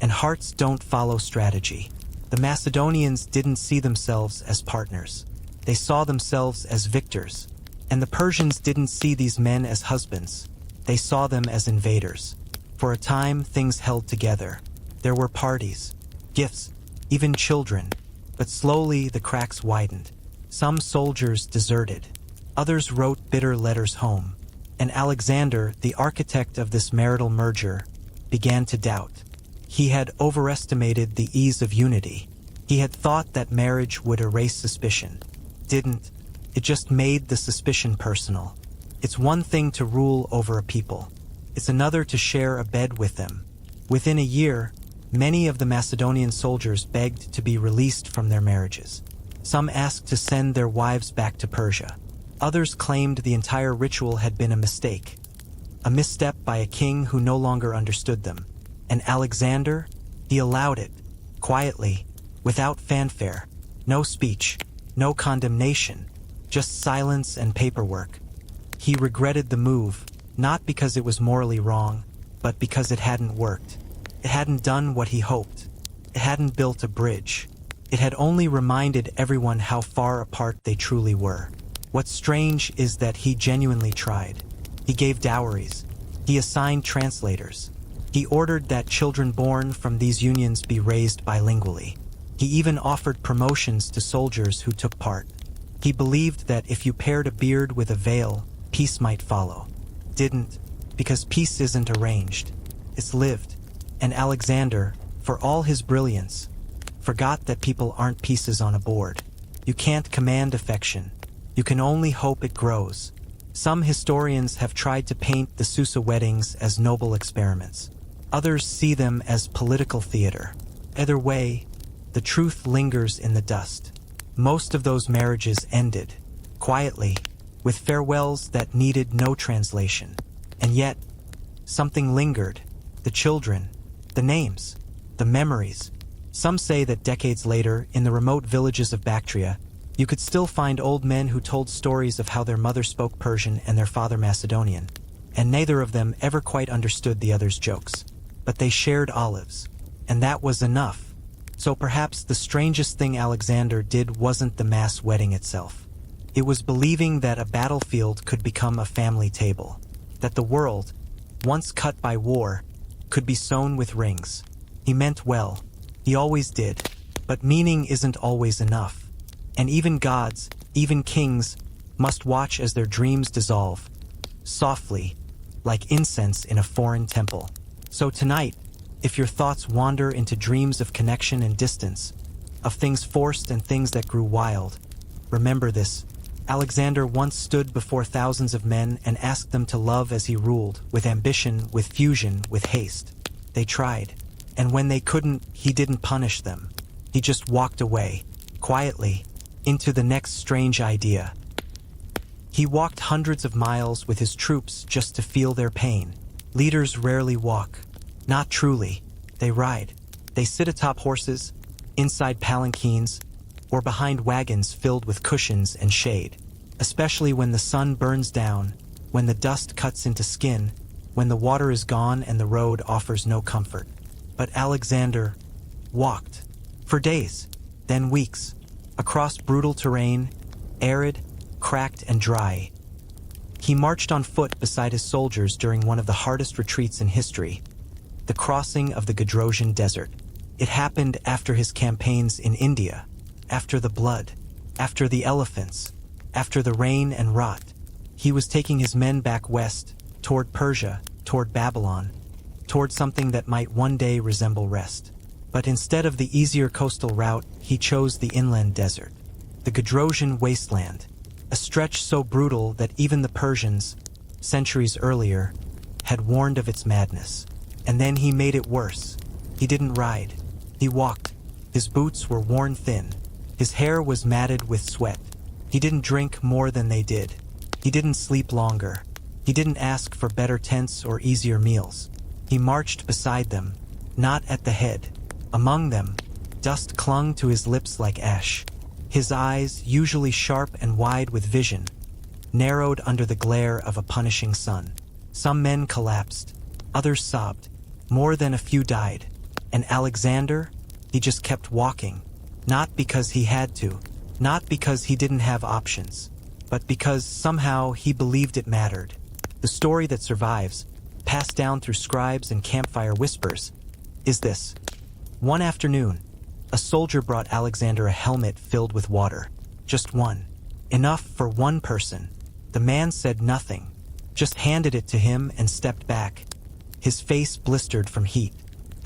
and hearts don't follow strategy. The Macedonians didn't see themselves as partners. They saw themselves as victors, and the Persians didn't see these men as husbands. They saw them as invaders. For a time, things held together. There were parties, gifts, even children, but slowly the cracks widened. Some soldiers deserted. Others wrote bitter letters home. And Alexander, the architect of this marital merger, began to doubt. He had overestimated the ease of unity. He had thought that marriage would erase suspicion. Didn't. It just made the suspicion personal. It's one thing to rule over a people. It's another to share a bed with them. Within a year, many of the Macedonian soldiers begged to be released from their marriages. Some asked to send their wives back to Persia. Others claimed the entire ritual had been a mistake, a misstep by a king who no longer understood them. And Alexander, he allowed it, quietly, without fanfare, no speech, no condemnation, just silence and paperwork. He regretted the move, not because it was morally wrong, but because it hadn't worked. It hadn't done what he hoped. It hadn't built a bridge. It had only reminded everyone how far apart they truly were. What's strange is that he genuinely tried. He gave dowries. He assigned translators. He ordered that children born from these unions be raised bilingually. He even offered promotions to soldiers who took part. He believed that if you paired a beard with a veil, peace might follow. Didn't, because peace isn't arranged. It's lived. And Alexander, for all his brilliance, forgot that people aren't pieces on a board. You can't command affection. You can only hope it grows. Some historians have tried to paint the Susa weddings as noble experiments. Others see them as political theater. Either way, the truth lingers in the dust. Most of those marriages ended, quietly, with farewells that needed no translation. And yet, something lingered. The children, the names, the memories. Some say that decades later, in the remote villages of Bactria, you could still find old men who told stories of how their mother spoke Persian and their father Macedonian, and neither of them ever quite understood the other's jokes. But they shared olives, and that was enough. So perhaps the strangest thing Alexander did wasn't the mass wedding itself. It was believing that a battlefield could become a family table, that the world, once cut by war, could be sown with rings. He meant well. He always did. But meaning isn't always enough. And even gods, even kings, must watch as their dreams dissolve, softly, like incense in a foreign temple. So tonight, if your thoughts wander into dreams of connection and distance, of things forced and things that grew wild, remember this. Alexander once stood before thousands of men and asked them to love as he ruled, with ambition, with fusion, with haste. They tried. And when they couldn't, he didn't punish them. He just walked away, quietly, into the next strange idea. He walked hundreds of miles with his troops just to feel their pain. Leaders rarely walk. Not truly. They ride. They sit atop horses, inside palanquins, or behind wagons filled with cushions and shade. Especially when the sun burns down, when the dust cuts into skin, when the water is gone and the road offers no comfort. But Alexander walked. For days, then weeks, across brutal terrain, arid, cracked and dry. He marched on foot beside his soldiers during one of the hardest retreats in history, the crossing of the Gadrosian Desert. It happened after his campaigns in India, after the blood, after the elephants, after the rain and rot. He was taking his men back west, toward Persia, toward Babylon, toward something that might one day resemble rest. But instead of the easier coastal route, he chose the inland desert, the Gadrosian wasteland, a stretch so brutal that even the Persians, centuries earlier, had warned of its madness. And then he made it worse. He didn't ride. He walked. His boots were worn thin. His hair was matted with sweat. He didn't drink more than they did. He didn't sleep longer. He didn't ask for better tents or easier meals. He marched beside them, not at the head. Among them, dust clung to his lips like ash. His eyes, usually sharp and wide with vision, narrowed under the glare of a punishing sun. Some men collapsed. Others sobbed. More than a few died. And Alexander, he just kept walking. Not because he had to, not because he didn't have options, but because somehow he believed it mattered. The story that survives, passed down through scribes and campfire whispers, is this. One afternoon, a soldier brought Alexander a helmet filled with water. Just one. Enough for one person. The man said nothing, just handed it to him and stepped back. His face blistered from heat.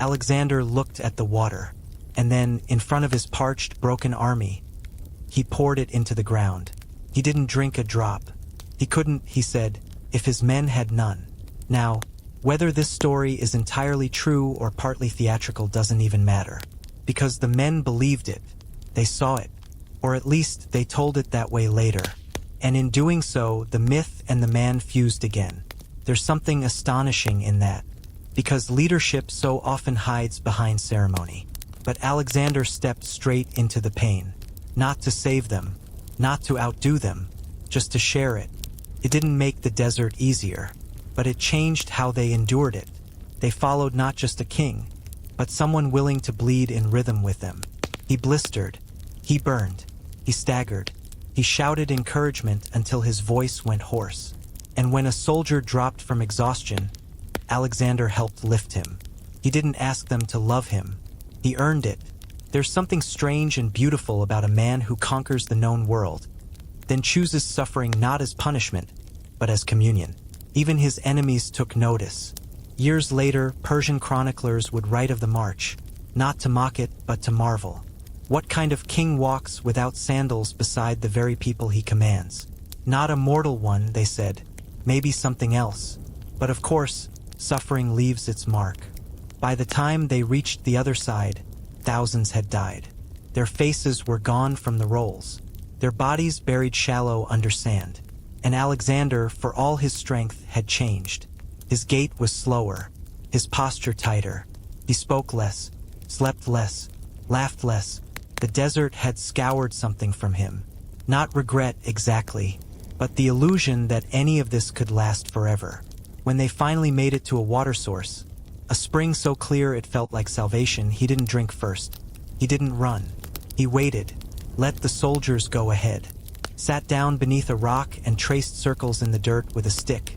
Alexander looked at the water, and then, in front of his parched, broken army, he poured it into the ground. He didn't drink a drop. He couldn't, he said, if his men had none. Now, whether this story is entirely true or partly theatrical doesn't even matter, because the men believed it. They saw it, or at least they told it that way later. And in doing so, the myth and the man fused again. There's something astonishing in that, because leadership so often hides behind ceremony. But Alexander stepped straight into the pain, not to save them, not to outdo them, just to share it. It didn't make the desert easier, but it changed how they endured it. They followed not just a king, but someone willing to bleed in rhythm with them. He blistered, he burned, he staggered, he shouted encouragement until his voice went hoarse. And when a soldier dropped from exhaustion, Alexander helped lift him. He didn't ask them to love him. He earned it. There's something strange and beautiful about a man who conquers the known world, then chooses suffering not as punishment, but as communion. Even his enemies took notice. Years later, Persian chroniclers would write of the march, not to mock it, but to marvel. What kind of king walks without sandals beside the very people he commands? Not a mortal one, they said. Maybe something else. But of course, suffering leaves its mark. By the time they reached the other side, thousands had died. Their faces were gone from the rolls, their bodies buried shallow under sand. And Alexander, for all his strength, had changed. His gait was slower, his posture tighter. He spoke less, slept less, laughed less. The desert had scoured something from him. Not regret exactly, but the illusion that any of this could last forever. When they finally made it to a water source, a spring so clear it felt like salvation, he didn't drink first. He didn't run. He waited, let the soldiers go ahead, sat down beneath a rock and traced circles in the dirt with a stick,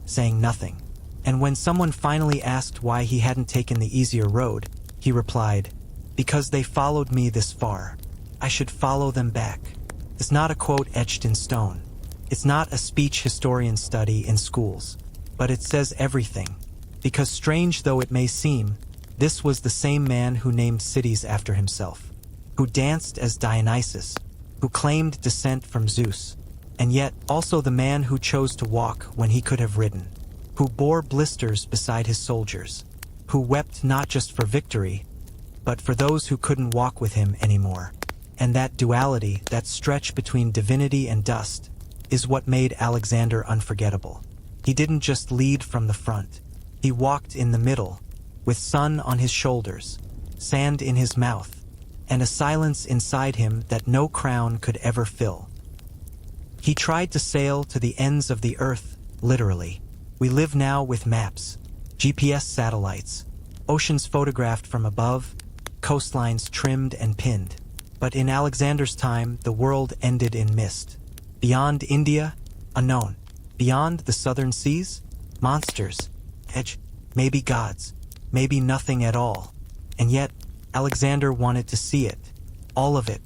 saying nothing. And when someone finally asked why he hadn't taken the easier road, he replied, "Because they followed me this far. I should follow them back." It's not a quote etched in stone. It's not a speech historians study in schools. But it says everything. Because strange though it may seem, this was the same man who named cities after himself, who danced as Dionysus, who claimed descent from Zeus, and yet also the man who chose to walk when he could have ridden, who bore blisters beside his soldiers, who wept not just for victory, but for those who couldn't walk with him anymore. And that duality, that stretch between divinity and dust, is what made Alexander unforgettable. He didn't just lead from the front. He walked in the middle, with sun on his shoulders, sand in his mouth, and a silence inside him that no crown could ever fill. He tried to sail to the ends of the earth, literally. We live now with maps, GPS satellites, oceans photographed from above, coastlines trimmed and pinned. But in Alexander's time, the world ended in mist. Beyond India, unknown. Beyond the southern seas, monsters, edge, maybe gods, maybe nothing at all. And yet, Alexander wanted to see it. All of it.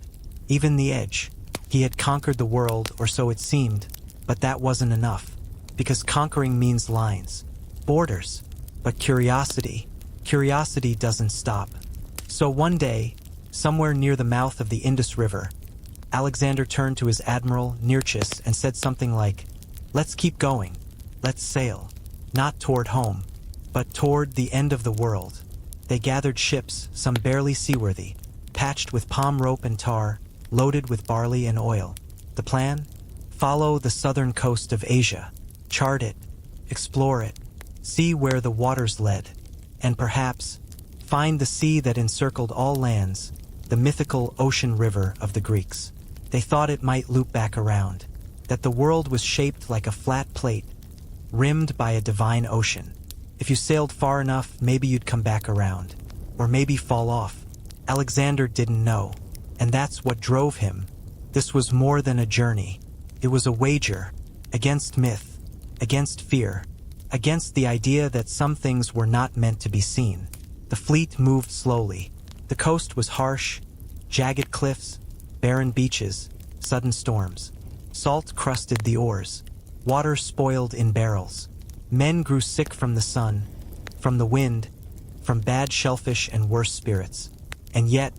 Even the edge. He had conquered the world, or so it seemed, but that wasn't enough. Because conquering means lines, borders. But curiosity doesn't stop. So one day, somewhere near the mouth of the Indus River, Alexander turned to his admiral, Nearchus, and said something like, "Let's keep going. Let's sail. Not toward home, but toward the end of the world." They gathered ships, some barely seaworthy, patched with palm rope and tar, loaded with barley and oil. The plan? Follow the southern coast of Asia. Chart it. Explore it. See where the waters led. And perhaps, find the sea that encircled all lands, the mythical ocean river of the Greeks. They thought it might loop back around, that the world was shaped like a flat plate, rimmed by a divine ocean. If you sailed far enough, maybe you'd come back around, or maybe fall off. Alexander didn't know, and that's what drove him. This was more than a journey. It was a wager, against myth, against fear, against the idea that some things were not meant to be seen. The fleet moved slowly. The coast was harsh, jagged cliffs, barren beaches, sudden storms. Salt crusted the oars. Water spoiled in barrels. Men grew sick from the sun, from the wind, from bad shellfish and worse spirits. And yet,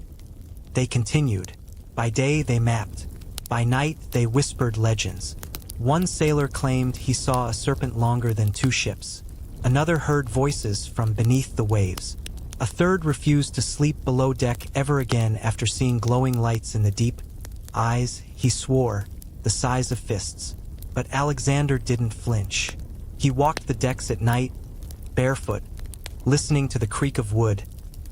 they continued. By day they mapped. By night they whispered legends. One sailor claimed he saw a serpent longer than 2 ships. Another heard voices from beneath the waves. A third refused to sleep below deck ever again after seeing glowing lights in the deep. Eyes, he swore, the size of fists. But Alexander didn't flinch. He walked the decks at night, barefoot, listening to the creak of wood,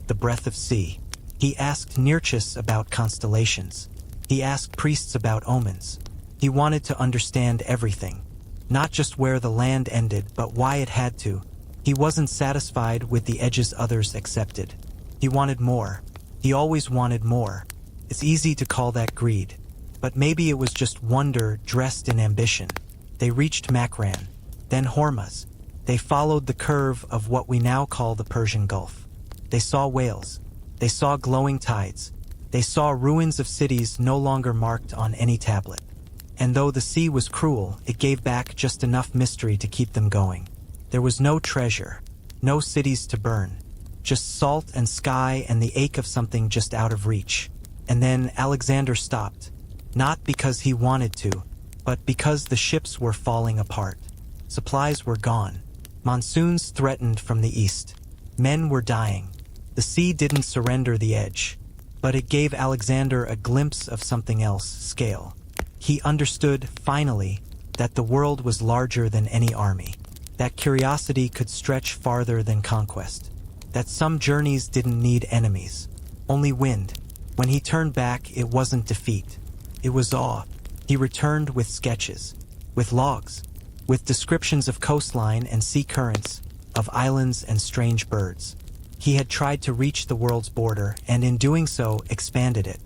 the breath of sea. He asked Nearchus about constellations. He asked priests about omens. He wanted to understand everything. Not just where the land ended, but why it had to. He wasn't satisfied with the edges others accepted. He wanted more. He always wanted more. It's easy to call that greed. But maybe it was just wonder dressed in ambition. They reached Makran, then Hormuz. They followed the curve of what we now call the Persian Gulf. They saw whales. They saw glowing tides. They saw ruins of cities no longer marked on any tablet. And though the sea was cruel, it gave back just enough mystery to keep them going. There was no treasure, no cities to burn, just salt and sky and the ache of something just out of reach. And then Alexander stopped, not because he wanted to, but because the ships were falling apart. Supplies were gone. Monsoons threatened from the east. Men were dying. The sea didn't surrender the edge. But it gave Alexander a glimpse of something else, scale. He understood, finally, that the world was larger than any army, that curiosity could stretch farther than conquest, that some journeys didn't need enemies, only wind. When he turned back, it wasn't defeat. It was awe. He returned with sketches, with logs, with descriptions of coastline and sea currents, of islands and strange birds. He had tried to reach the world's border, and in doing so, expanded it.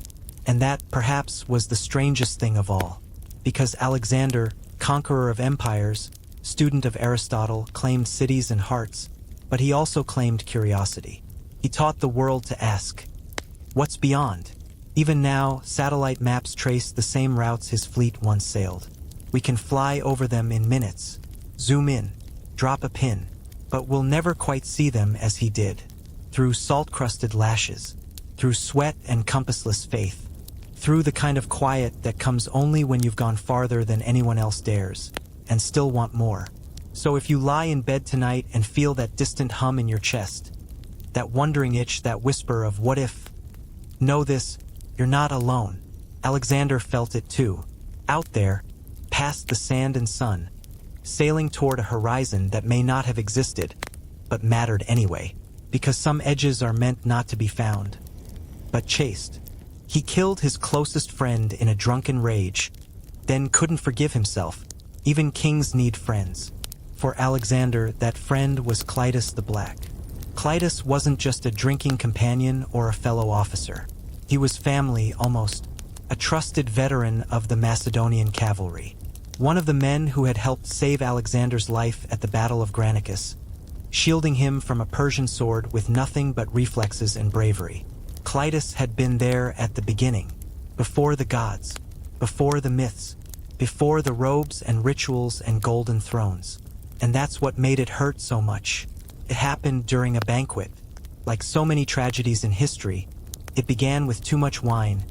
And that, perhaps, was the strangest thing of all. Because Alexander, conqueror of empires, student of Aristotle, claimed cities and hearts, but he also claimed curiosity. He taught the world to ask, what's beyond? Even now, satellite maps trace the same routes his fleet once sailed. We can fly over them in minutes, zoom in, drop a pin, but we'll never quite see them as he did. Through salt-crusted lashes, through sweat and compassless faith, through the kind of quiet that comes only when you've gone farther than anyone else dares, and still want more. So if you lie in bed tonight and feel that distant hum in your chest, that wondering itch, that whisper of what if, know this, you're not alone. Alexander felt it too. Out there, past the sand and sun, sailing toward a horizon that may not have existed, but mattered anyway, because some edges are meant not to be found, but chased. He killed his closest friend in a drunken rage, then couldn't forgive himself. Even kings need friends. For Alexander, that friend was Clitus the Black. Clitus wasn't just a drinking companion or a fellow officer. He was family, almost, a trusted veteran of the Macedonian cavalry. One of the men who had helped save Alexander's life at the Battle of Granicus, shielding him from a Persian sword with nothing but reflexes and bravery. Clitus had been there at the beginning, before the gods, before the myths, before the robes and rituals and golden thrones. And that's what made it hurt so much. It happened during a banquet. Like so many tragedies in history, it began with too much wine,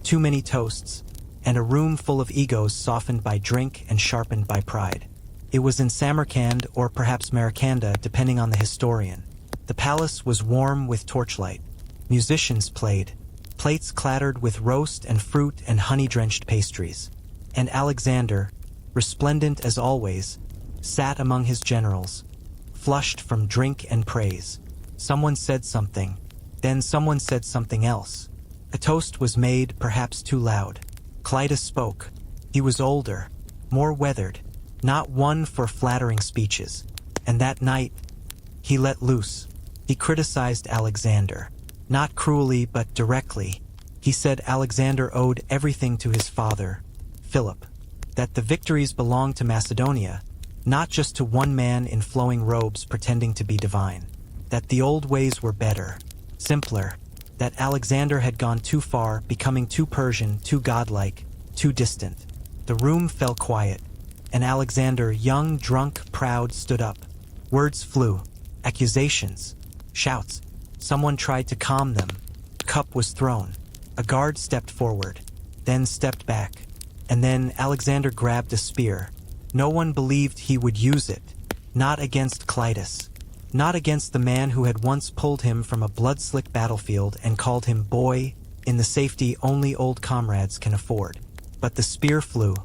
too many toasts, and a room full of egos softened by drink and sharpened by pride. It was in Samarkand, or perhaps Maracanda, depending on the historian. The palace was warm with torchlight. Musicians played. Plates clattered with roast and fruit and honey-drenched pastries. And Alexander, resplendent as always, sat among his generals, flushed from drink and praise. Someone said something, then someone said something else. A toast was made, perhaps too loud. Clitus spoke. He was older, more weathered, not one for flattering speeches. And that night, he let loose. He criticized Alexander. Not cruelly, but directly. He said Alexander owed everything to his father, Philip. That the victories belonged to Macedonia, not just to one man in flowing robes pretending to be divine. That the old ways were better, simpler. That Alexander had gone too far, becoming too Persian, too godlike, too distant. The room fell quiet, and Alexander, young, drunk, proud, stood up. Words flew, accusations, shouts. Someone tried to calm them. Cup was thrown. A guard stepped forward, then stepped back. And then Alexander grabbed a spear. No one believed he would use it. Not against Clitus. Not against the man who had once pulled him from a blood-slick battlefield and called him boy in the safety only old comrades can afford. But the spear flew,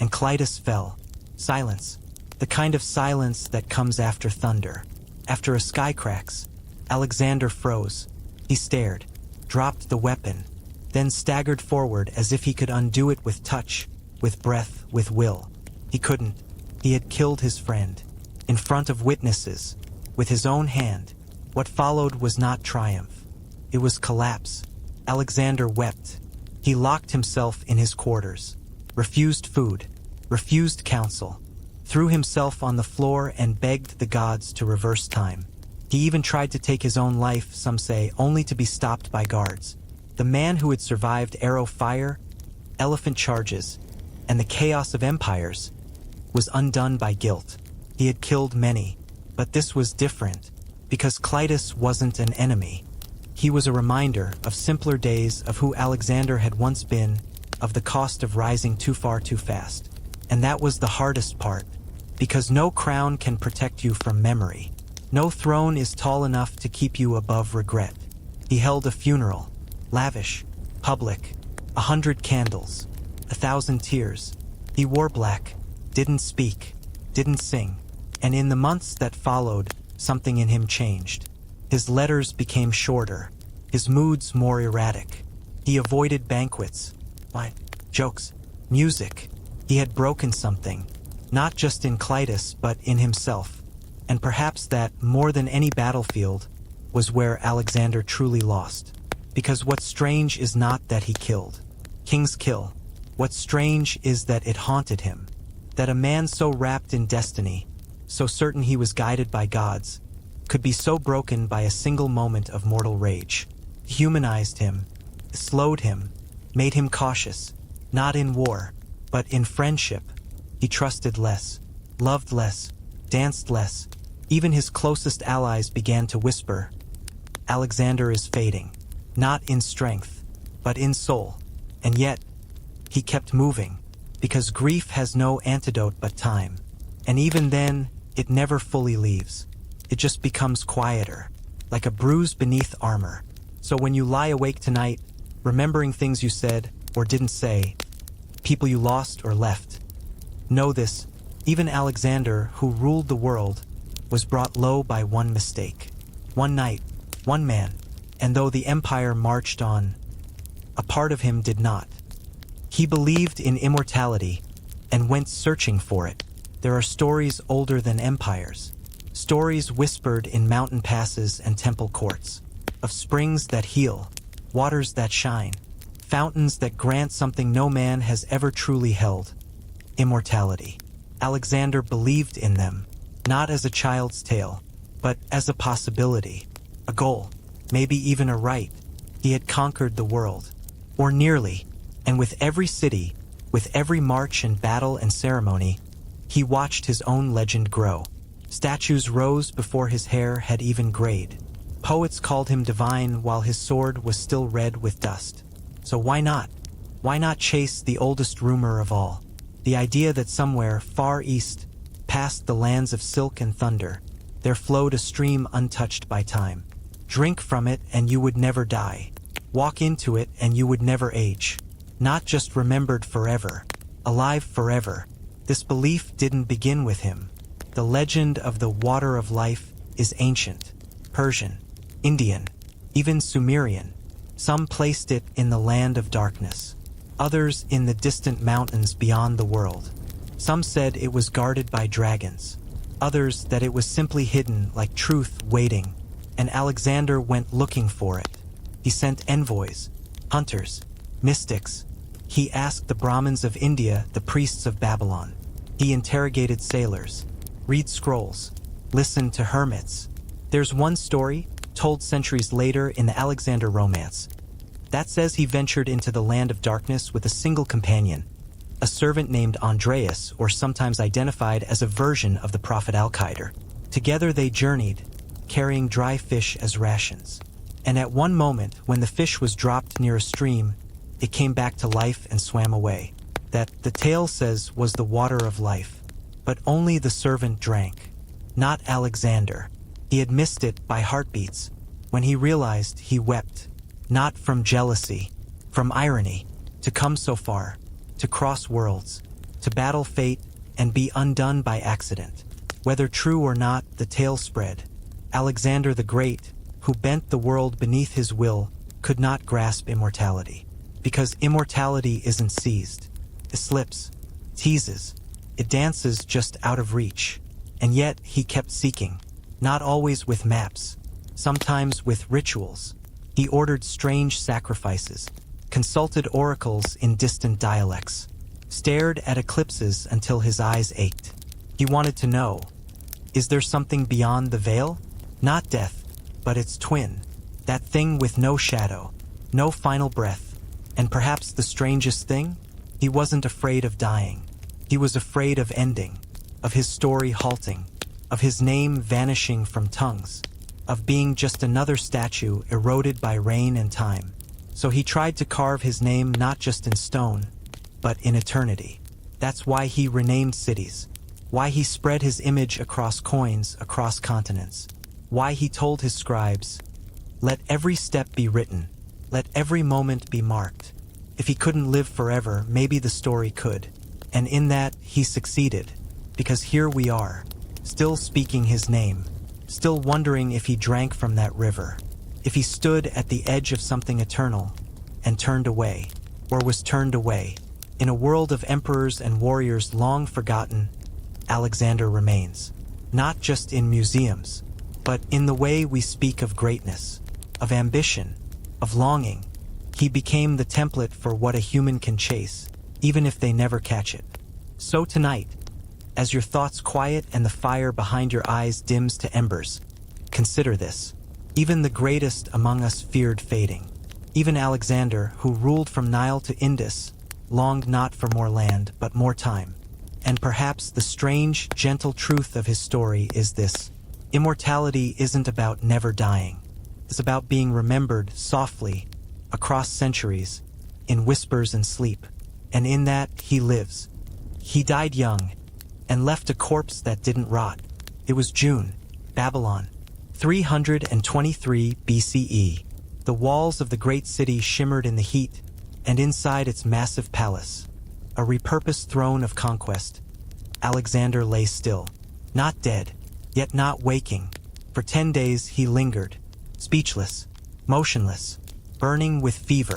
and Clitus fell. Silence. The kind of silence that comes after thunder. After a sky cracks. Alexander froze. He stared, dropped the weapon, then staggered forward as if he could undo it with touch, with breath, with will. He couldn't. He had killed his friend. In front of witnesses. With his own hand. What followed was not triumph. It was collapse. Alexander wept. He locked himself in his quarters. Refused food. Refused counsel. Threw himself on the floor and begged the gods to reverse time. He even tried to take his own life, some say, only to be stopped by guards. The man who had survived arrow fire, elephant charges, and the chaos of empires, was undone by guilt. He had killed many, but this was different, because Clitus wasn't an enemy. He was a reminder of simpler days, of who Alexander had once been, of the cost of rising too far too fast. And that was the hardest part, because no crown can protect you from memory. No throne is tall enough to keep you above regret. He held a funeral, Lavish, public, 100 candles, 1,000 tears. He wore black, didn't speak, didn't sing, and in the months that followed, something in him changed. His letters became shorter, his moods more erratic. He avoided banquets, wine, jokes, music. He had broken something, not just in Clytus but in himself. And perhaps that, more than any battlefield, was where Alexander truly lost. Because what's strange is not that he killed. Kings kill. What's strange is that it haunted him. That a man so wrapped in destiny, so certain he was guided by gods, could be so broken by a single moment of mortal rage. It humanized him, slowed him, made him cautious, not in war, but in friendship. He trusted less, loved less, danced less. Even his closest allies began to whisper, Alexander is fading, not in strength, but in soul. And yet, he kept moving, because grief has no antidote but time. And even then, it never fully leaves. It just becomes quieter, like a bruise beneath armor. So when you lie awake tonight, remembering things you said or didn't say, people you lost or left, know this, even Alexander, who ruled the world, was brought low by one mistake. One night, one man, and though the empire marched on, a part of him did not. He believed in immortality and went searching for it. There are stories older than empires, stories whispered in mountain passes and temple courts, of springs that heal, waters that shine, fountains that grant something no man has ever truly held, immortality. Alexander believed in them, not as a child's tale, but as a possibility, a goal, maybe even a right. He had conquered the world, or nearly, and with every city, with every march and battle and ceremony, he watched his own legend grow. Statues rose before his hair had even grayed. Poets called him divine while his sword was still red with dust. So why not? Why not chase the oldest rumor of all? The idea that somewhere far east, past the lands of silk and thunder, there flowed a stream untouched by time. Drink from it and you would never die. Walk into it and you would never age. Not just remembered forever, alive forever. This belief didn't begin with him. The legend of the water of life is ancient, Persian, Indian, even Sumerian. Some placed it in the land of darkness, others in the distant mountains beyond the world. Some said it was guarded by dragons, others that it was simply hidden like truth waiting, and Alexander went looking for it. He sent envoys, hunters, mystics. He asked the Brahmins of India, the priests of Babylon. He interrogated sailors, read scrolls, listened to hermits. There's one story, told centuries later in the Alexander romance, that says he ventured into the land of darkness with a single companion, a servant named Andreas, or sometimes identified as a version of the prophet Al-Qaeda. Together they journeyed, carrying dry fish as rations. And at one moment, when the fish was dropped near a stream, it came back to life and swam away. That, the tale says, was the water of life. But only the servant drank, not Alexander. He had missed it by heartbeats. When he realized, he wept, not from jealousy, from irony, to come so far, to cross worlds, to battle fate and be undone by accident. Whether true or not, the tale spread. Alexander the Great, who bent the world beneath his will, could not grasp immortality. Because immortality isn't seized. It slips, teases, it dances just out of reach. And yet he kept seeking, not always with maps, sometimes with rituals. He ordered strange sacrifices, consulted oracles in distant dialects, stared at eclipses until his eyes ached. He wanted to know, is there something beyond the veil? Not death, but its twin, that thing with no shadow, no final breath. And perhaps the strangest thing? He wasn't afraid of dying. He was afraid of ending, of his story halting, of his name vanishing from tongues, of being just another statue eroded by rain and time. So he tried to carve his name not just in stone, but in eternity. That's why he renamed cities, why he spread his image across coins, across continents, why he told his scribes, let every step be written, Let every moment be marked. If he couldn't live forever, maybe the story could. And in that, he succeeded. Because here we are, still speaking his name, still wondering if he drank from that river, if he stood at the edge of something eternal and turned away, or was turned away. In a world of emperors and warriors long forgotten, Alexander remains, not just in museums, but in the way we speak of greatness, of ambition, of longing. He became the template for what a human can chase, even if they never catch it. So tonight, as your thoughts quiet and the fire behind your eyes dims to embers, consider this. Even the greatest among us feared fading. Even Alexander, who ruled from Nile to Indus, longed not for more land, but more time. And perhaps the strange, gentle truth of his story is this: immortality isn't about never dying. It's about being remembered softly, across centuries, in whispers and sleep. And in that, he lives. He died young, and left a corpse that didn't rot. It was June, Babylon, 323 BCE. The walls of the great city shimmered in the heat, and inside its massive palace, a repurposed throne of conquest, Alexander lay still, not dead, yet not waking. For 10 days he lingered, speechless, motionless, burning with fever.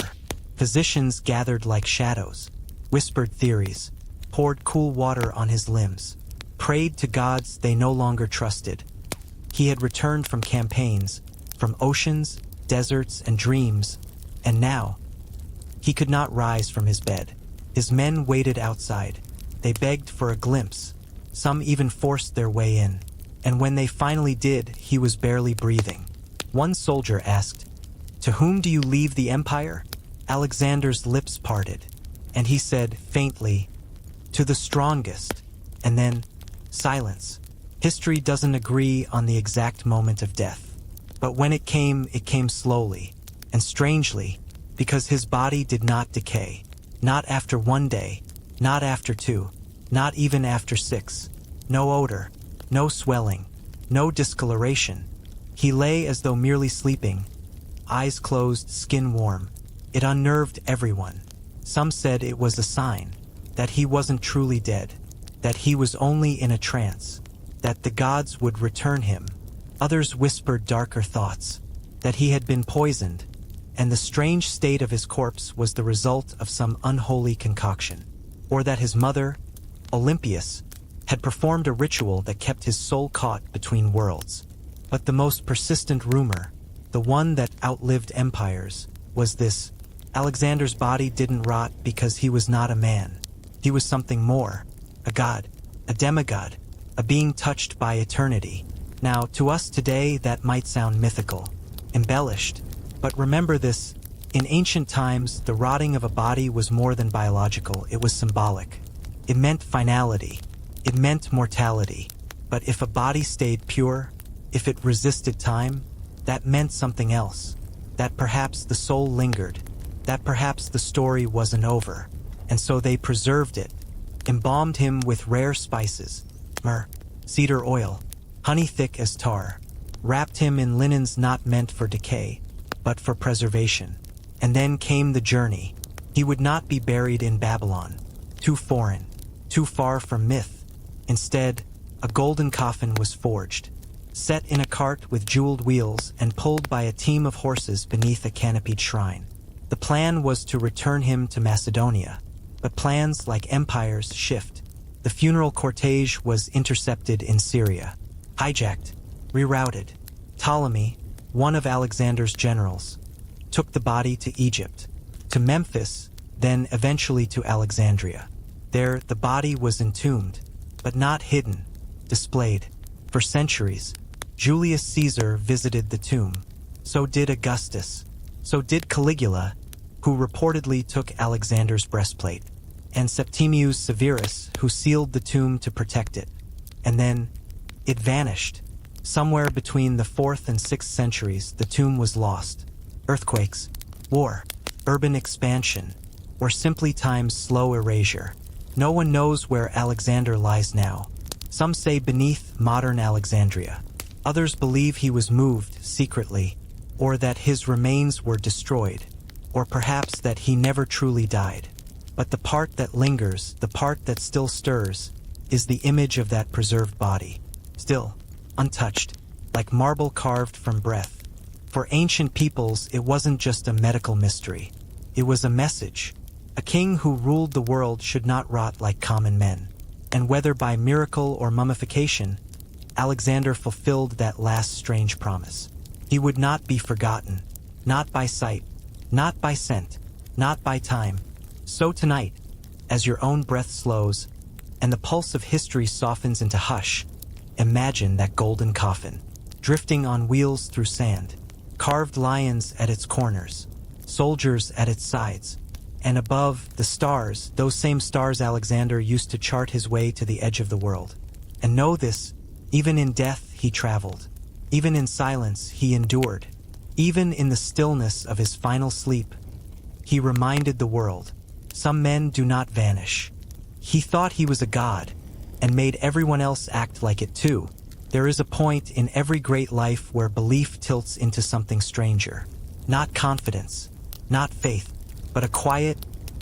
Physicians gathered like shadows, whispered theories, poured cool water on his limbs, prayed to gods they no longer trusted. He had returned from campaigns, from oceans, deserts, and dreams, and now he could not rise from his bed. His men waited outside. They begged for a glimpse. Some even forced their way in. And when they finally did, he was barely breathing. One soldier asked, "To whom do you leave the empire?" Alexander's lips parted, and he said faintly, "To the strongest." And then, silence. History doesn't agree on the exact moment of death. But when it came slowly, and strangely, because his body did not decay. Not after 1 day, not after 2, not even after 6. No odor, no swelling, no discoloration. He lay as though merely sleeping, eyes closed, skin warm. It unnerved everyone. Some said it was a sign that he wasn't truly dead, that he was only in a trance, that the gods would return him. Others whispered darker thoughts, that he had been poisoned, and the strange state of his corpse was the result of some unholy concoction, or that his mother, Olympias, had performed a ritual that kept his soul caught between worlds. But the most persistent rumor, the one that outlived empires, was this: Alexander's body didn't rot because he was not a man. He was something more, a god, a demigod, a being touched by eternity. Now, to us today, that might sound mythical, embellished. But remember this: in ancient times, the rotting of a body was more than biological, it was symbolic. It meant finality. It meant mortality. But if a body stayed pure, if it resisted time, that meant something else. That perhaps the soul lingered. That perhaps the story wasn't over. And so they preserved it, embalmed him with rare spices, myrrh, cedar oil, honey thick as tar, wrapped him in linens not meant for decay, but for preservation. And then came the journey. He would not be buried in Babylon, too foreign, too far from myth. Instead, a golden coffin was forged, set in a cart with jeweled wheels and pulled by a team of horses beneath a canopied shrine. The plan was to return him to Macedonia, but plans, like empires, shift. The funeral cortege was intercepted in Syria, hijacked, rerouted. Ptolemy, one of Alexander's generals, took the body to Egypt, to Memphis, then eventually to Alexandria. There, the body was entombed, but not hidden, displayed. For centuries, Julius Caesar visited the tomb. So did Augustus. So did Caligula, who reportedly took Alexander's breastplate, and Septimius Severus, who sealed the tomb to protect it. And then, it vanished. Somewhere between the 4th and 6th centuries, the tomb was lost. Earthquakes, war, urban expansion, or simply time's slow erasure. No one knows where Alexander lies now. Some say beneath modern Alexandria. Others believe he was moved secretly, or that his remains were destroyed. or perhaps that he never truly died. But the part that lingers, the part that still stirs, is the image of that preserved body. Still, untouched, like marble carved from breath. For ancient peoples, it wasn't just a medical mystery. It was a message. A king who ruled the world should not rot like common men. And whether by miracle or mummification, Alexander fulfilled that last strange promise. He would not be forgotten, not by sight, not by scent, not by time. So tonight, as your own breath slows, and the pulse of history softens into hush, imagine that golden coffin, drifting on wheels through sand, carved lions at its corners, soldiers at its sides, and above, the stars, those same stars Alexander used to chart his way to the edge of the world. And know this, even in death he traveled, even in silence he endured, even in the stillness of his final sleep, he reminded the world, some men do not vanish. He thought he was a god, and made everyone else act like it too. There is a point in every great life where belief tilts into something stranger. Not confidence, not faith, but a quiet,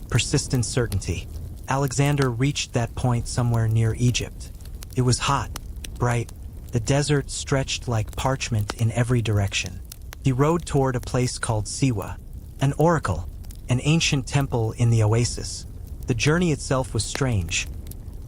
persistent certainty. Alexander reached that point somewhere near Egypt. It was hot, bright, the desert stretched like parchment in every direction. He rode toward a place called Siwa, an oracle, an ancient temple in the oasis. The journey itself was strange.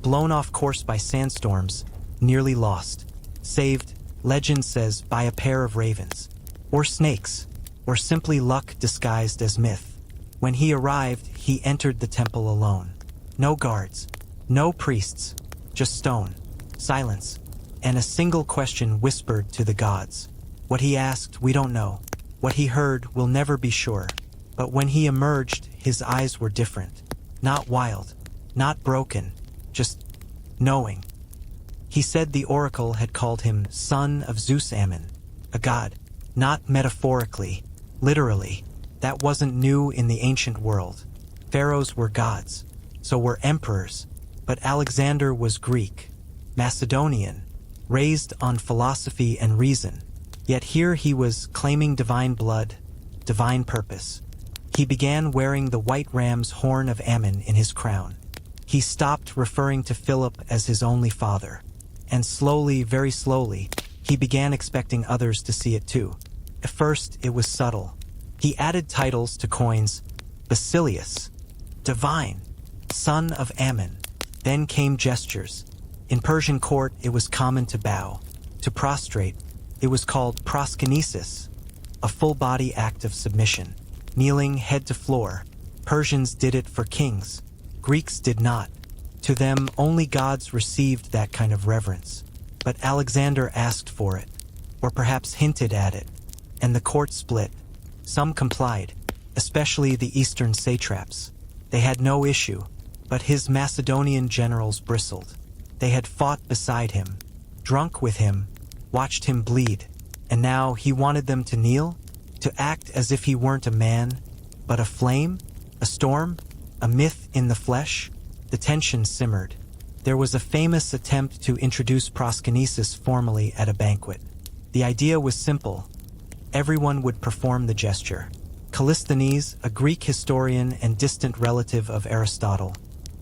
Blown off course by sandstorms, nearly lost. Saved, legend says, by a pair of ravens. Or snakes. Or simply luck disguised as myth. When he arrived, he entered the temple alone. No guards. No priests. Just stone. Silence. And a single question whispered to the gods. What he asked, we don't know. What he heard, we'll never be sure. But when he emerged, his eyes were different. Not wild. Not broken. Just knowing. He said the oracle had called him son of Zeus Ammon, a god. Not metaphorically, literally. That wasn't new in the ancient world. Pharaohs were gods. So were emperors. But Alexander was Greek, Macedonian, raised on philosophy and reason. Yet here he was claiming divine blood, divine purpose. He began wearing the white ram's horn of Ammon in his crown. He stopped referring to Philip as his only father. And slowly, very slowly, he began expecting others to see it too. At first, it was subtle. He added titles to coins: Basilius, divine, son of Ammon. Then came gestures. In Persian court, it was common to bow, to prostrate. It was called proskynesis, a full-body act of submission. Kneeling head to floor. Persians did it for kings. Greeks did not. To them, only gods received that kind of reverence. But Alexander asked for it, or perhaps hinted at it, and the court split. Some complied, especially the eastern satraps. They had no issue, but his Macedonian generals bristled. They had fought beside him, drunk with him, watched him bleed, and now he wanted them to kneel? To act as if he weren't a man, but a flame? A storm? A myth in the flesh? The tension simmered. There was a famous attempt to introduce proskynesis formally at a banquet. The idea was simple. Everyone would perform the gesture. Callisthenes, a Greek historian and distant relative of Aristotle,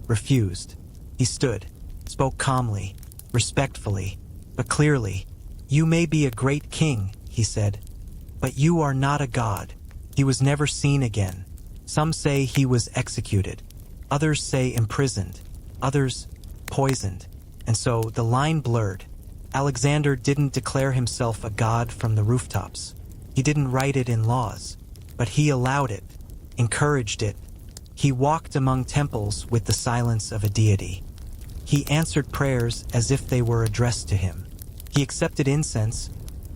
refused. He stood, spoke calmly, respectfully, but clearly. You may be a great king, he said, but you are not a god. He was never seen again. Some say he was executed. Others say imprisoned. Others poisoned. And so the line blurred. Alexander didn't declare himself a god from the rooftops. He didn't write it in laws. But he allowed it, encouraged it. He walked among temples with the silence of a deity. He answered prayers as if they were addressed to him. He accepted incense,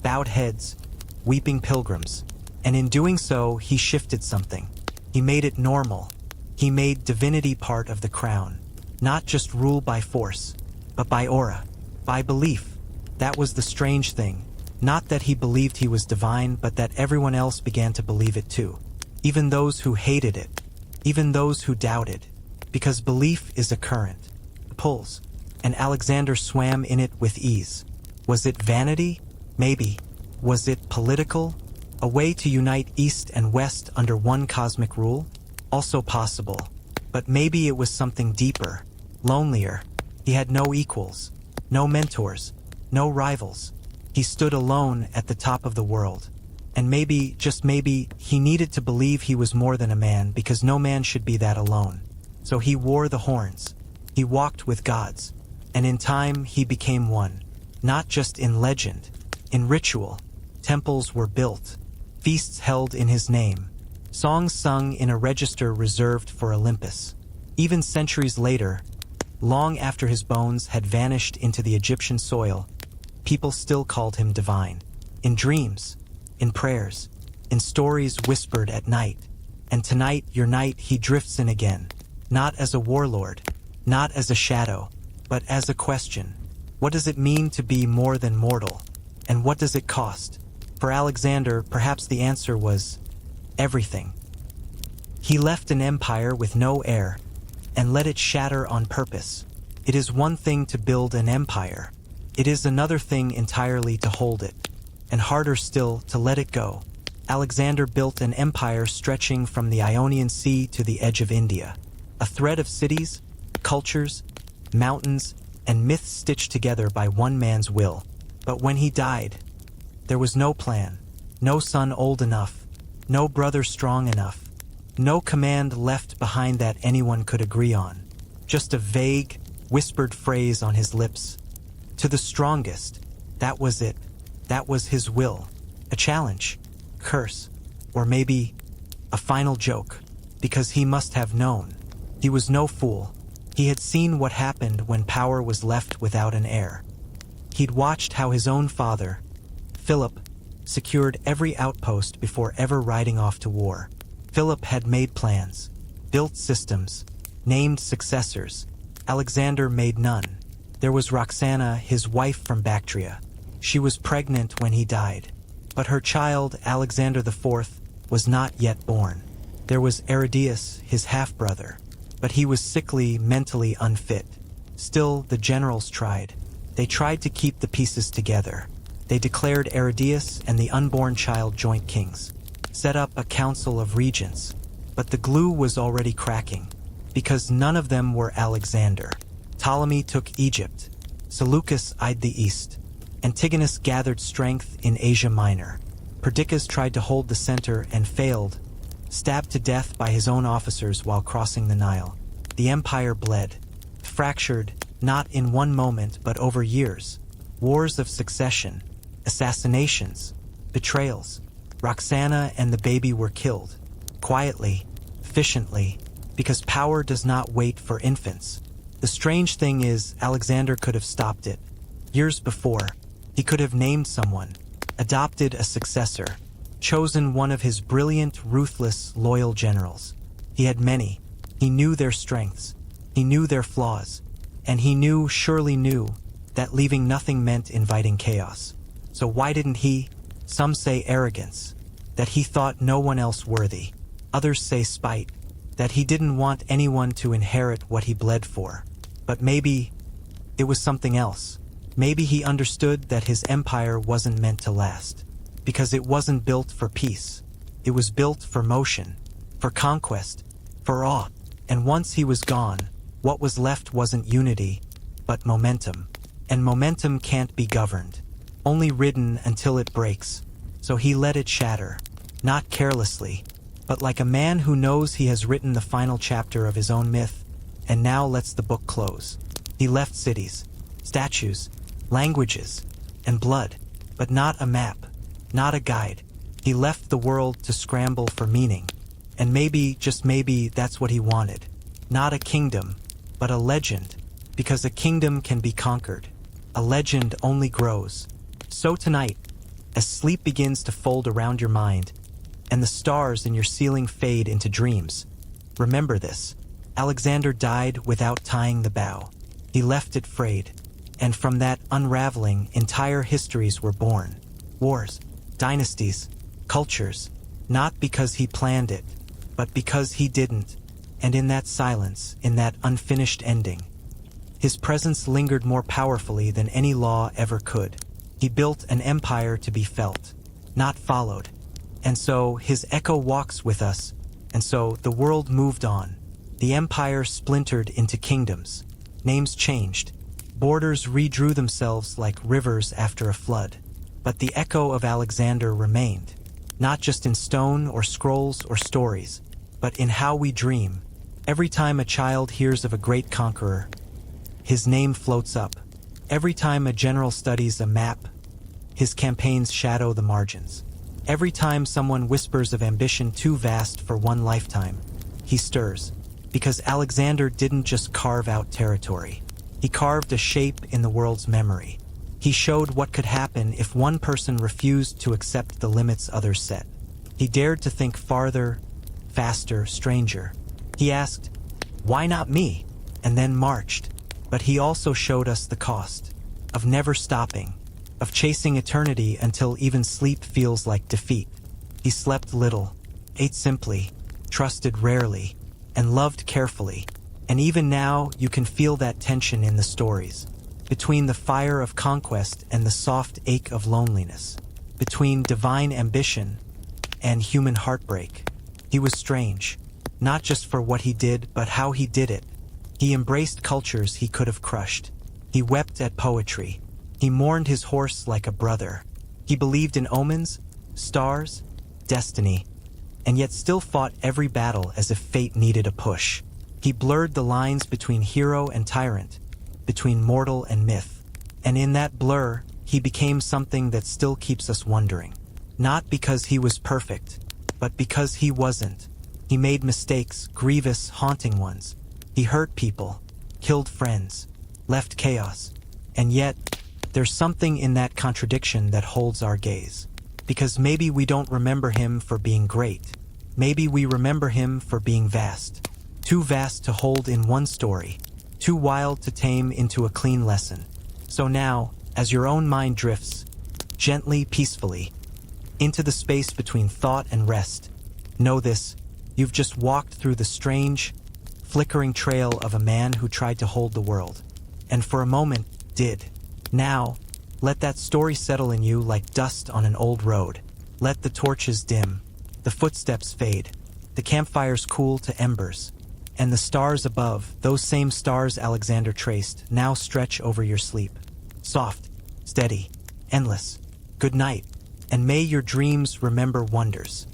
bowed heads, weeping pilgrims, and in doing so, he shifted something. He made it normal. He made divinity part of the crown, not just rule by force, but by aura, by belief. That was the strange thing. Not that he believed he was divine, but that everyone else began to believe it too. Even those who hated it, even those who doubted, because belief is a current, pulls, and Alexander swam in it with ease. Was it vanity? Maybe. Was it political? A way to unite East and West under one cosmic rule? Also possible. But maybe it was something deeper, lonelier. He had no equals, no mentors, no rivals. He stood alone at the top of the world. And maybe, just maybe, he needed to believe he was more than a man because no man should be that alone. So he wore the horns. He walked with gods. And in time, he became one. Not just in legend, in ritual. Temples were built. Feasts held in his name. Songs sung in a register reserved for Olympus. Even centuries later, long after his bones had vanished into the Egyptian soil, people still called him divine. In dreams, in prayers, in stories whispered at night. And tonight, your night, he drifts in again. Not as a warlord, not as a shadow, but as a question. What does it mean to be more than mortal? And what does it cost? For Alexander, perhaps the answer was everything. He left an empire with no heir, and let it shatter on purpose. It is one thing to build an empire. It is another thing entirely to hold it, and harder still to let it go. Alexander built an empire stretching from the Ionian Sea to the edge of India. A thread of cities, cultures, mountains, and myths stitched together by one man's will. But when he died, there was no plan, no son old enough, no brother strong enough, no command left behind that anyone could agree on. Just a vague, whispered phrase on his lips. To the strongest, that was it. That was his will. A challenge, curse, or maybe a final joke, because he must have known. He was no fool. He had seen what happened when power was left without an heir. He'd watched how his own father, Philip, secured every outpost before ever riding off to war. Philip had made plans, built systems, named successors. Alexander made none. There was Roxana, his wife from Bactria. She was pregnant when he died. But her child, Alexander IV, was not yet born. There was Aridaeus, his half-brother. But he was sickly, mentally unfit. Still, the generals tried. They tried to keep the pieces together. They declared Aridaeus and the unborn child joint kings, set up a council of regents. But the glue was already cracking, because none of them were Alexander. Ptolemy took Egypt. Seleucus eyed the east. Antigonus gathered strength in Asia Minor. Perdiccas tried to hold the center and failed, stabbed to death by his own officers while crossing the Nile. The empire bled, fractured, not in one moment but over years. Wars of succession, assassinations, betrayals. Roxana and the baby were killed, quietly, efficiently, because power does not wait for infants. The strange thing is, Alexander could have stopped it. Years before, he could have named someone, adopted a successor, chosen one of his brilliant, ruthless, loyal generals. He had many. He knew their strengths. He knew their flaws. And he knew, surely knew, that leaving nothing meant inviting chaos. So why didn't he? Some say arrogance, that he thought no one else worthy. Others say spite, that he didn't want anyone to inherit what he bled for. But maybe it was something else. Maybe he understood that his empire wasn't meant to last, because it wasn't built for peace. It was built for motion, for conquest, for awe. And once he was gone, what was left wasn't unity, but momentum. And momentum can't be governed, only ridden until it breaks. So he let it shatter, not carelessly, but like a man who knows he has written the final chapter of his own myth, and now lets the book close. He left cities, statues, languages, and blood, but not a map, not a guide. He left the world to scramble for meaning. And maybe, just maybe, that's what he wanted. Not a kingdom, but a legend, because a kingdom can be conquered. A legend only grows. So tonight, as sleep begins to fold around your mind, and the stars in your ceiling fade into dreams, remember this. Alexander died without tying the bow. He left it frayed, and from that unraveling, entire histories were born. Wars, dynasties, cultures, not because he planned it, but because he didn't. And in that silence, in that unfinished ending, his presence lingered more powerfully than any law ever could. He built an empire to be felt, not followed. And so his echo walks with us, and so the world moved on. The empire splintered into kingdoms. Names changed. Borders redrew themselves like rivers after a flood. But the echo of Alexander remained, not just in stone or scrolls or stories, but in how we dream. Every time a child hears of a great conqueror, his name floats up. Every time a general studies a map, his campaigns shadow the margins. Every time someone whispers of ambition too vast for one lifetime, he stirs. Because Alexander didn't just carve out territory. He carved a shape in the world's memory. He showed what could happen if one person refused to accept the limits others set. He dared to think farther, faster, stranger. He asked, "Why not me?" and then marched. But he also showed us the cost of never stopping, of chasing eternity until even sleep feels like defeat. He slept little, ate simply, trusted rarely, and loved carefully. And even now, you can feel that tension in the stories. Between the fire of conquest and the soft ache of loneliness. Between divine ambition and human heartbreak. He was strange, not just for what he did, but how he did it. He embraced cultures he could have crushed. He wept at poetry. He mourned his horse like a brother. He believed in omens, stars, destiny, and yet still fought every battle as if fate needed a push. He blurred the lines between hero and tyrant, between mortal and myth. And in that blur, he became something that still keeps us wondering. Not because he was perfect, but because he wasn't. He made mistakes, grievous, haunting ones. He hurt people, killed friends, left chaos. And yet, there's something in that contradiction that holds our gaze. Because maybe we don't remember him for being great. Maybe we remember him for being vast. Too vast to hold in one story. Too wild to tame into a clean lesson. So now, as your own mind drifts, gently, peacefully, into the space between thought and rest, know this: you've just walked through the strange, flickering trail of a man who tried to hold the world. And for a moment, did. Now, let that story settle in you like dust on an old road. Let the torches dim, the footsteps fade, the campfires cool to embers, and the stars above, those same stars Alexander traced, now stretch over your sleep. Soft, steady, endless. Good night, and may your dreams remember wonders.